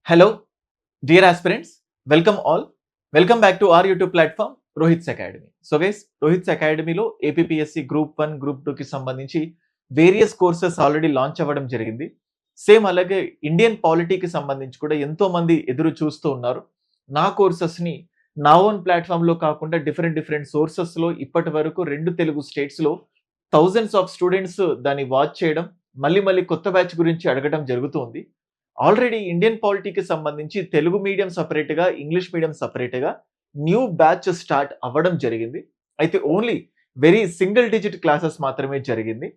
Hello, dear aspirants. Welcome all. Welcome back to our YouTube platform, Rohit's Academy. So guys, Rohit's Academy లో APPSC group 1, group 2 కి సంబంధించి various courses already launch అవ్వడం జరిగింది. Same అలాగే Indian పాలిటీకి సంబంధించి కూడా ఎంతో మంది ఎదురు చూస్తూ ఉన్నారు. నా కోర్సెస్‌ని నా ఓన్ ప్లాట్‌ఫామ్‌లో కాకుండా డిఫరెంట్ సోర్సెస్‌లో ఇప్పటి వరకు 2 తెలుగు స్టేట్స్‌లో థౌసండ్స్ ఆఫ్ స్టూడెంట్స్ దాన్ని వాచ్ చేయడం, మళ్ళీ కొత్త బ్యాచ్ గురించి అడగడం జరుగుతూ ఉంది. ఆల్రెడీ ఇండియన్ పాలిటీకి సంబంధించి తెలుగు మీడియం సెపరేట్‌గా, ఇంగ్లీష్ మీడియం సెపరేట్‌గా న్యూ బ్యాచ్ స్టార్ట్ అవ్వడం జరిగింది. అయితే only very single digit classes మాత్రమే జరిగింది.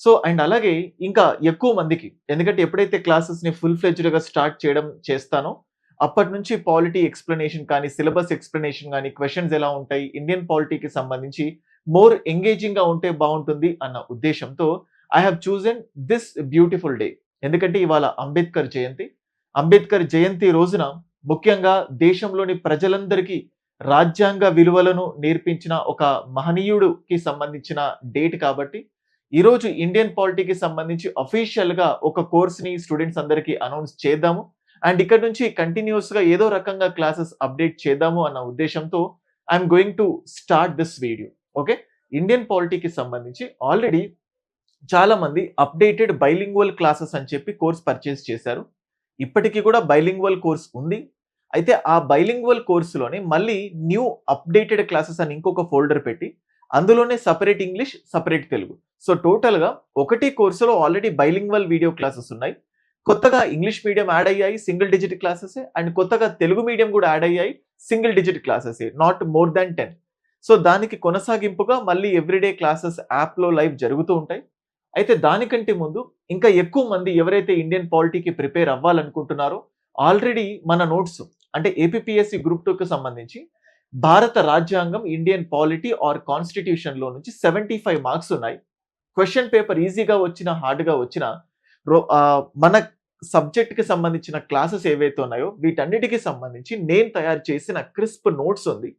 సో అండ్ అలాగే ఇంకా ఎక్కువ మందికి ఎందుకంటే ఎప్పుడైతే క్లాసెస్‌ని ఫుల్ ఫ్లెడ్జ్డ్‌గా స్టార్ట్ చేయడం చేస్తానో అప్పటినుంచి పాలిటీ ఎక్స్‌ప్లనేషన్ కానీ, సిలబస్ ఎక్స్‌ప్లనేషన్ గాని, క్వెషన్స్ ఎలా ఉంటాయి, ఇండియన్ పాలిటీకి సంబంధించి మోర్ ఎంగేజింగ్‌గా ఉంటే బావుంటుంది అన్న ఉద్దేశ్యంతో I have chosen this beautiful day. ఎందుకంటే ఇవాళ అంబేద్కర్ జయంతి. అంబేద్కర్ జయంతి రోజున ముఖ్యంగా దేశంలోని ప్రజలందరికీ రాజ్యాంగ విలువలను నేర్పించిన ఒక మహనీయుడికి సంబంధించిన డేట్ కాబట్టి, ఈరోజు ఇండియన్ పాలిటీకి సంబంధించి అఫీషియల్‌గా ఒక కోర్స్‌ని స్టూడెంట్స్ అందరికీ అనౌన్స్ చేద్దాము. అండ్ ఇక్కడ నుంచి కంటిన్యూయస్‌గా ఏదో రకంగా క్లాసెస్ అప్డేట్ చేద్దాము అన్న ఉద్దేశ్యంతో I'm going to start this video. Okay. Indian పాలిటీకి సంబంధించి ఆల్రెడీ చాలా మంది అప్డేటెడ్ బైలింగ్వల్ క్లాసెస్ అని చెప్పి కోర్స్ పర్చేస్ చేశారు. ఇప్పటికి కూడా బైలింగ్వల్ కోర్స్ ఉంది. అయితే ఆ బైలింగ్వల్ కోర్స్‌లోనే మళ్ళీ న్యూ అప్డేటెడ్ క్లాసెస్ అని ఇంకొక ఫోల్డర్ పెట్టి అందులోనే separate English, separate Telugu. So టోటల్‌గా ఒకటే కోర్సులో ఆల్రెడీ బైలింగ్వల్ వీడియో క్లాసెస్ ఉన్నాయి. కొత్తగా ఇంగ్లీష్ మీడియం యాడ్ అయ్యాయి సింగిల్ డిజిట్ క్లాసెసే. అండ్ కొత్తగా తెలుగు మీడియం కూడా యాడ్ అయ్యాయి సింగిల్ డిజిట్ క్లాసెసే. Not more than 10. సో దానికి కొనసాగింపుగా మళ్ళీ ఎవ్రీడే క్లాసెస్ యాప్‌లో లైవ్ జరుగుతూ ఉంటాయి. అయితే దానికంటే ముందు ఇంకా ఎక్కువ మంది ఎవరైతే ఇండియన్ పాలిటీకి ప్రిపేర్ అవ్వాలనుకుంటున్నారో ఆల్రెడీ మన నోట్స్ అంటే ఏపీపీఎస్సీ గ్రూప్ 2కి సంబంధించి భారత రాజ్యాంగం, ఇండియన్ పాలిటీ ఆర్ కాన్స్టిట్యూషన్‌లో నుంచి 75 మార్క్స్ ఉన్నాయి. క్వెషన్ పేపర్ ఈజీగా వచ్చినా, హార్డ్‌గా వచ్చినా మన సబ్జెక్ట్‌కి సంబంధించిన క్లాసెస్ ఏవైతే ఉన్నాయో వీటన్నిటికి సంబంధించి నేను తయారు చేసిన క్రిస్ప్ నోట్స్ ఉంది.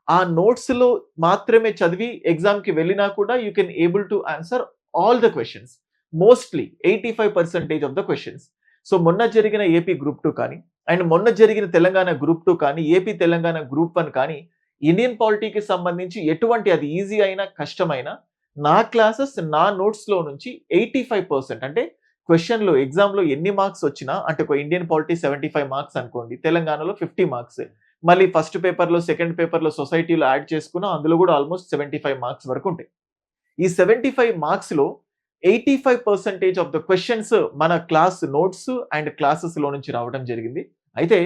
ఆ నోట్స్‌లో మాత్రమే చదివి ఎగ్జామ్‌కి వెళ్ళినా కూడా you can able to answer all the questions. Mostly 85% of the questions. So మొన్న జరిగిన ఏపీ గ్రూప్ 2 కానీ, అండ్ మొన్న జరిగిన తెలంగాణ గ్రూప్ 2 కానీ, ఏపీ తెలంగాణ గ్రూప్ 1 కానీ, ఇండియన్ పాలిటీకి సంబంధించి ఎటువంటి అది ఈజీ అయినా, కష్టమైనా నా క్లాసెస్, నా నోట్స్‌లో నుంచి 85% అంటే క్వెషన్‌లో ఎగ్జామ్‌లో ఎన్ని మార్క్స్ వచ్చినా అంటే ఒక ఇండియన్ పాలిటీ 75 మార్క్స్ అనుకోండి. తెలంగాణలో 50 మార్క్స్. మళ్ళీ ఫస్ట్ పేపర్‌లో, సెకండ్ పేపర్‌లో సొసైటీలో యాడ్ చేసుకున్నా అందులో కూడా ఆల్‌మోస్ట్ 75 మార్క్స్ వరకు ఉంటాయి. ఈ 75 మార్క్స్‌లో 85% ఆఫ్ ద క్వెషన్స్ మన క్లాస్ నోట్స్ అండ్ క్లాసెస్‌లో నుంచి రావడం జరిగింది. అయితే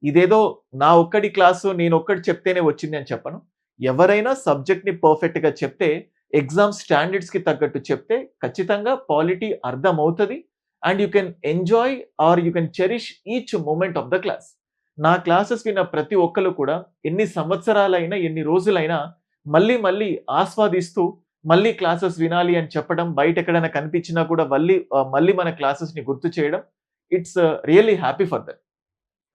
ఇదేదో నా ఒక్కడి క్లాసు నేనొక్కటి చెప్తేనే వచ్చింది అని చెప్పను. ఎవరైనా సబ్జెక్ట్‌ని పర్ఫెక్ట్‌గా చెప్తే, ఎగ్జామ్ స్టాండర్డ్స్‌కి తగ్గట్టు చెప్తే ఖచ్చితంగా పాలిటీ అర్థమవుతది. And you can enjoy or you can cherish each moment of the class. నా క్లాసెస్ విన్న ప్రతి ఒక్కళ్ళు కూడా ఎన్ని సంవత్సరాలైనా, ఎన్ని రోజులైనా మళ్ళీ ఆస్వాదిస్తూ మళ్ళీ క్లాసెస్ వినాలి అని చెప్పడం, బయట ఎక్కడైనా కనిపించినా కూడా మళ్ళీ మన క్లాసెస్‌ని గుర్తు చేయడం. It's really happy for that.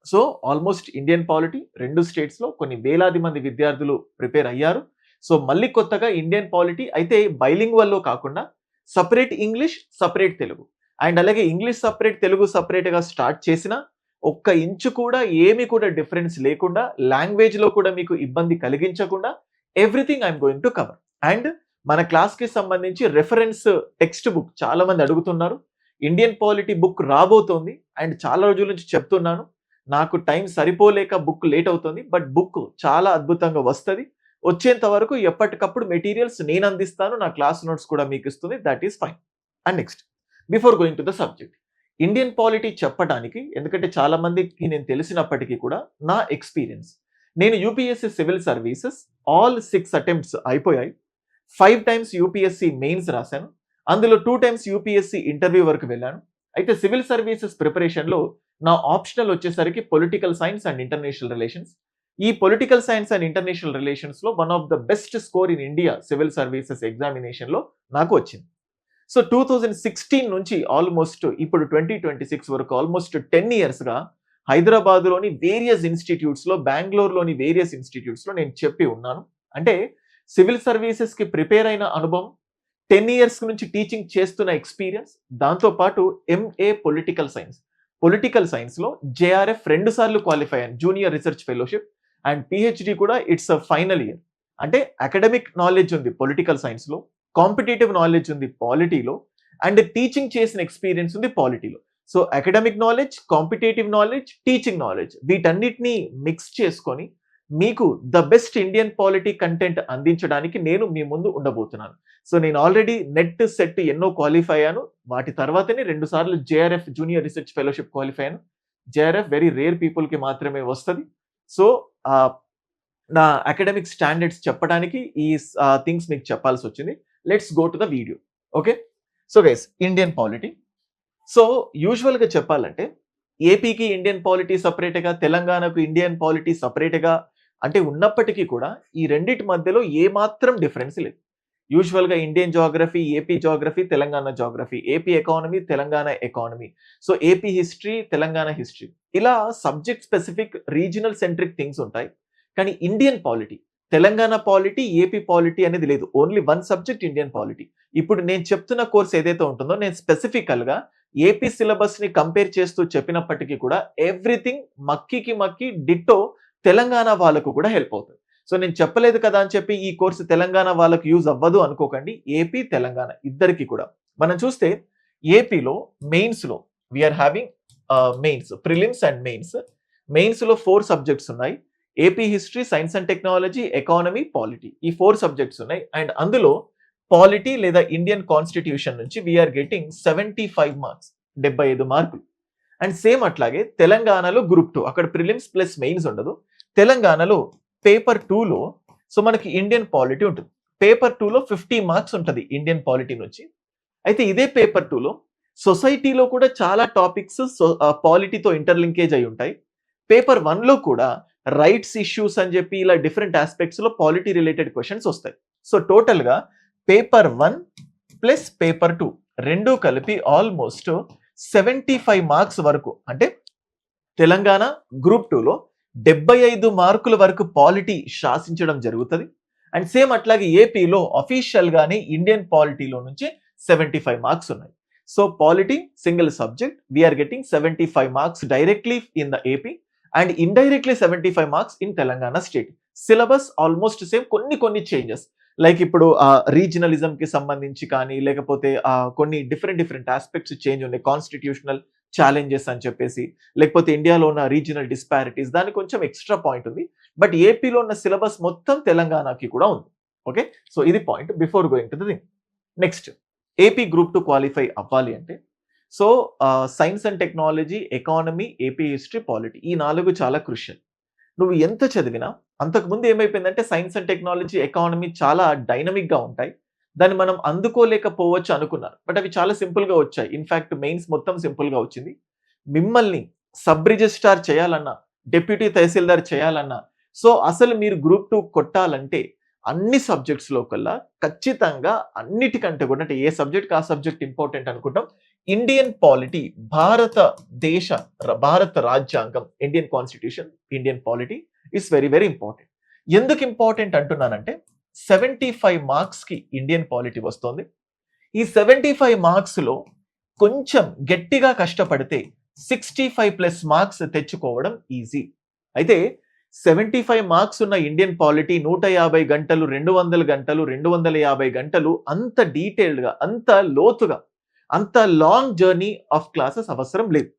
So almost Indian polity 2 స్టేట్స్‌లో కొన్ని వేలాది మంది విద్యార్థులు ప్రిపేర్ అయ్యారు. సో మళ్ళీ కొత్తగా ఇండియన్ పాలిటీ అయితే బైలింగ్వల్‌లో కాకుండా separate English, separate Telugu. And అలాగే ఇంగ్లీష్ సెపరేట్, తెలుగు సెపరేట్‌గా స్టార్ట్ చేసినా ఒక్క ఇంచు కూడా ఏమి కూడా డిఫరెన్స్ లేకుండా, లాంగ్వేజ్‌లో కూడా మీకు ఇబ్బంది కలిగించకుండా everything I am going to cover. And మన క్లాస్‌కి సంబంధించి రిఫరెన్స్ టెక్స్ట్ బుక్ చాలా మంది అడుగుతున్నారు. ఇండియన్ పాలిటీ బుక్ రాబోతోంది. అండ్ చాలా రోజుల నుంచి చెప్తున్నాను. నాకు టైం సరిపోలేక బుక్ లేట్ అవుతుంది. బట్ బుక్ చాలా అద్భుతంగా వస్తది. వచ్చేంత వరకు ఎప్పటికప్పుడు మెటీరియల్స్ నేను అందిస్తాను. నా క్లాస్ నోట్స్ కూడా మీకు ఇస్తుంది. That is fine. And next before going to the subject. Indian polity చెప్పడానికి ఎందుకంటే చాలా మందికి నేను తెలిసినప్పటికీ కూడా నా ఎక్స్‌పీరియన్స్. నేను UPSC civil services all 6 attempts అయిపోయాయి. 5 టైమ్స్ యూపీఎస్సీ మెయిన్స్ రాశాను. అందులో 2 టైమ్స్ యూపీఎస్సీ ఇంటర్వ్యూ వరకు వెళ్ళాను. అయితే సివిల్ సర్వీసెస్ ప్రిపరేషన్‌లో నా ఆప్షనల్ వచ్చేసరికి political science and international relations. ఈ పొలిటికల్ సైన్స్ అండ్ ఇంటర్నేషనల్ రిలేషన్స్‌లో one of the best score in India civil services ఎగ్జామినేషన్‌లో నాకు వచ్చింది. సో 2016 నుంచి ఆల్మోస్ట్ ఇప్పుడు 2026 వరకు ఆల్మోస్ట్ 10 ఇయర్స్‌గా హైదరాబాద్‌లోని వేరియస్ ఇన్‌స్టిట్యూట్స్‌లో, బెంగుళూరులోని వేరియస్ ఇన్‌స్టిట్యూట్స్‌లో నేను చెప్పి ఉన్నాను. అంటే సివిల్ సర్వీసెస్‌కి ప్రిపేర్ అయిన అనుభవం, 10 ఇయర్స్ నుంచి టీచింగ్ చేస్తున్న ఎక్స్‌పీరియన్స్, దాంతో పాటు ఎంఏ పొలిటికల్ సైన్స్ పొలిటికల్ సైన్స్లో జేఆర్ఎఫ్ 2 సార్లు క్వాలిఫై అయ్యాను, junior research fellowship, and PhD కూడా ఇట్స్ ఫైనల్ ఇయర్. అంటే అకాడమిక్ నాలెడ్జ్ ఉంది పొలిటికల్ సైన్స్లో, కాంపిటేటివ్ నాలెడ్జ్ ఉంది పాలిటీలో, అండ్ టీచింగ్ చేసిన ఎక్స్పీరియన్స్ ఉంది పాలిటీలో. So academic knowledge, competitive knowledge, teaching knowledge వీటన్నిటిని మిక్స్ చేసుకొని మీకు the best Indian polity content అందించడానికి నేను మీ ముందు ఉండబోతున్నాను. సో నేను ఆల్రెడీ నెట్ సెట్ ఎన్నో క్వాలిఫై అయ్యాను, వాటి తర్వాతనే 2 సార్లు JRF junior research fellowship qualify అయ్యాను. జేఆర్ఎఫ్ వెరీ రేర్ పీపుల్కి మాత్రమే వస్తుంది. సో నా అకాడమిక్ స్టాండర్డ్స్ చెప్పడానికి ఈ థింగ్స్ మీకు చెప్పాల్సి వచ్చింది. Let's go to the video. Okay, so guys, Indian polity. So యూజువల్గా చెప్పాలంటే ఏపీకి ఇండియన్ పాలిటీ సపరేట్గా, తెలంగాణకు ఇండియన్ పాలిటీ సపరేట్గా అంటే ఉన్నప్పటికీ కూడా ఈ రెండిటి మధ్యలో ఏమాత్రం డిఫరెన్స్ లేదు. యూజువల్గా Indian geography, AP geography, Telangana geography, AP economy, Telangana economy, so AP history, Telangana history, ఇలా subject specific regional centric things ఉంటాయి. కానీ Indian polity, Telangana polity, AP polity అనేది లేదు. Only one subject Indian polity. ఇప్పుడు నేను చెప్తున్న కోర్స్ ఏదైతే ఉంటుందో నేను స్పెసిఫికల్గా ఏపీ సిలబస్ ని కంపేర్ చేస్తూ చెప్పినప్పటికీ కూడా ఎవ్రీథింగ్ మక్కి డిట్టో తెలంగాణ వాళ్ళకు కూడా హెల్ప్ అవుతుంది. సో నేను చెప్పలేదు కదా అని చెప్పి ఈ కోర్సు తెలంగాణ వాళ్ళకు యూజ్ అవ్వదు అనుకోకండి. ఏపీ, తెలంగాణ ఇద్దరికి కూడా. మనం చూస్తే ఏపీలో మెయిన్స్లో we are having mains, prelims and mains. మెయిన్స్లో 4 సబ్జెక్ట్స్ ఉన్నాయి. AP history, science and technology, economy, polity, ఈ 4 సబ్జెక్ట్స్ ఉన్నాయి. అండ్ అందులో పాలిటీ లేదా ఇండియన్ కాన్స్టిట్యూషన్ నుంచి వీఆర్ గెటింగ్ 75 మార్క్స్, 75 మార్కులు. అండ్ సేమ్ అట్లాగే తెలంగాణలో గ్రూప్ 2, అక్కడ ప్రిలిమ్స్ ప్లస్ మెయిన్స్ ఉండదు. తెలంగాణలో పేపర్ 2లో సో మనకి ఇండియన్ పాలిటీ ఉంటుంది. పేపర్ 2లో 50 మార్క్స్ ఉంటుంది ఇండియన్ పాలిటీ నుంచి. అయితే ఇదే పేపర్ 2లో సొసైటీలో కూడా చాలా టాపిక్స్ పాలిటీతో ఇంటర్లింకేజ్ అయి ఉంటాయి. పేపర్ 1లో కూడా రైట్స్ ఇష్యూస్ అని చెప్పి ఇలా డిఫరెంట్ ఆస్పెక్ట్స్ లో పాలిటీ రిలేటెడ్ క్వశ్చన్స్ వస్తాయి. సో టోటల్ గా పేపర్ 1 ప్లస్ పేపర్ 2 రెండు కలిపి ఆల్మోస్ట్ 75 మార్క్స్ వరకు, అంటే తెలంగాణ గ్రూప్ 2లో 75 మార్కుల వరకు పాలిటీ శాసించడం జరుగుతుంది. అండ్ సేమ్ అట్లాగే ఏపీలో అఫీషియల్ గానే ఇండియన్ పాలిటీలో నుంచి 75 మార్క్స్ ఉన్నాయి. So polity single subject we are getting 75 marks directly in the AP and indirectly 75 marks in Telangana state. Syllabus almost same, కొన్ని చేంజెస్ లైక్ ఇప్పుడు రీజనలిజం కి సంబంధించి కానీ లేకపోతే కొన్ని డిఫరెంట్ ఆస్పెక్ట్స్ చేంజ్ ఉన్నాయి. కాన్స్టిట్యూషనల్ ఛాలెంజెస్ అని చెప్పేసి, లేకపోతే ఇండియాలో ఉన్న రీజనల్ డిస్పారిటీస్, దానికి కొంచెం ఎక్స్ట్రా పాయింట్ ఉంది. బట్ ఏపీలో ఉన్న సిలబస్ మొత్తం తెలంగాణకి కూడా ఉంది. ఓకే, సో ఇది point before going to the thing. Next, AP group 2 qualify అవ్వాలి అంటే so science and technology, economy, AP history, polity, ఈ 4 చాలా క్రూషియల్. నువ్వు ఎంత చదివినా, అంతకుముందు ఏమైపోయిందంటే సైన్స్ అండ్ టెక్నాలజీ, ఎకానమీ చాలా డైనమిక్ గా ఉంటాయి, దాన్ని మనం అందుకోలేకపోవచ్చు అనుకున్నారు. బట్ అవి చాలా సింపుల్ గా వచ్చాయి. ఇన్ఫాక్ట్ మెయిన్స్ మొత్తం సింపుల్ గా వచ్చింది. మిమ్మల్ని సబ్ రిజిస్ట్రార్ చేయాలన్నా, డిప్యూటీ తహసీల్దార్ చేయాలన్నా, సో అసలు మీరు గ్రూప్ 2 కొట్టాలంటే అన్ని సబ్జెక్ట్స్ లో కల్లా ఖచ్చితంగా అన్నిటికంటే కూడా, అంటే ఏ సబ్జెక్ట్ ఆ సబ్జెక్ట్ ఇంపార్టెంట్ అనుకుంటాం, ఇండియన్ పాలిటీ, భారత రాజ్యాంగం, Indian constitution, Indian polity is very important. ఎందుకు ఇంపార్టెంట్ అంటున్నానంటే 75 మార్క్స్ కి ఇండియన్ పాలిటీ వస్తుంది. ఈ 75 మార్క్స్ లో కొంచెం గట్టిగా కష్టపడితే 65+ మార్క్స్ తెచ్చుకోవడం ఈజీ. అయితే 75 మార్క్స్ ఉన్న ఇండియన్ పాలిటీ 150 గంటలు, 200 గంటలు, 250 గంటలు అంత డీటెయిల్డ్ గా, అంత లోతుగా, అంత లాంగ్ జర్నీ ఆఫ్ క్లాసెస్ అవసరం లేదు.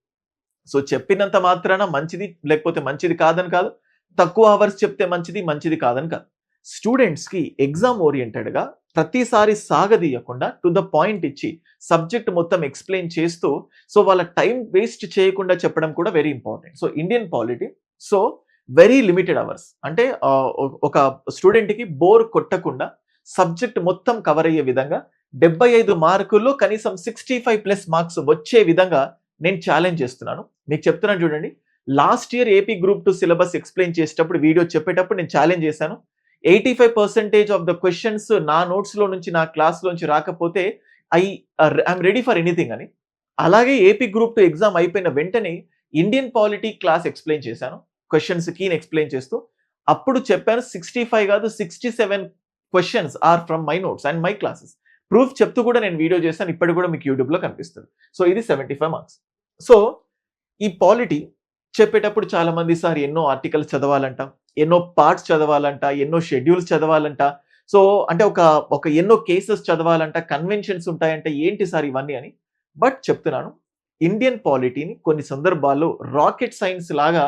సో చెప్పినంత మాత్రాన మంచిది లేకపోతే మంచిది కాదని కాదు, తక్కువ అవర్స్ చెప్తే మంచిది కాదని కాదు. స్టూడెంట్స్ కి ఎగ్జామ్ ఓరియంటెడ్ గా ప్రతిసారి సాగదీయకుండా టు ద పాయింట్ ఇచ్చి సబ్జెక్ట్ మొత్తం ఎక్స్ప్లెయిన్ చేస్తూ సో వాళ్ళ టైం వేస్ట్ చేయకుండా చెప్పడం కూడా very important. So Indian polity so very limited hours, అంటే ఒక స్టూడెంట్ కి బోర్ కొట్టకుండా సబ్జెక్ట్ మొత్తం కవర్ అయ్యే విధంగా 75 మార్కుల్లో కనీసం 65+ మార్క్స్ వచ్చే విధంగా నేను ఛాలెంజ్ చేస్తున్నాను. మీకు చెప్తున్నాను చూడండి, last year AP group 2 syllabus explain చేసేటప్పుడు, వీడియో చెప్పేటప్పుడు నేను ఛాలెంజ్ చేశాను. 85% ఆఫ్ ద క్వశ్చన్స్ నా నోట్స్ లో నుంచి, నా క్లాస్ లోంచి రాకపోతే ఐఎమ్ రెడీ ఫర్ ఎనీథింగ్ అని. అలాగే ఏపీ గ్రూప్ 2 ఎగ్జామ్ అయిపోయిన వెంటనే ఇండియన్ పాలిటీ క్లాస్ ఎక్స్ప్లెయిన్ చేశాను, క్వశ్చన్స్ కీని ఎక్స్ప్లెయిన్ చేస్తూ. అప్పుడు చెప్పాను 65 కాదు 67 questions are from my notes and my classes. Proof చెప్తూ కూడా నేను వీడియో చేశాను, ఇప్పటికి కూడా మీకు యూట్యూబ్ లో కనిపిస్తుంది. సో ఇది 75 మార్క్స్. సో ఈ పాలిటీ చెప్పేటప్పుడు చాలా మంది సార్ ఎన్నో ఆర్టికల్స్ చదవాలంట, ఎన్నో పార్ట్స్ చదవాలంట, ఎన్నో షెడ్యూల్స్ చదవాలంట. సో అంటే ఒక ఎన్నో కేసెస్ చదవాలంట, కన్వెన్షన్స్ ఉంటాయంట. ఏంటి సార్ ఇవన్నీ అని. బట్ చెప్తున్నాను, ఇండియన్ పాలిటీని కొన్ని సందర్భాల్లో రాకెట్ సైన్స్ లాగా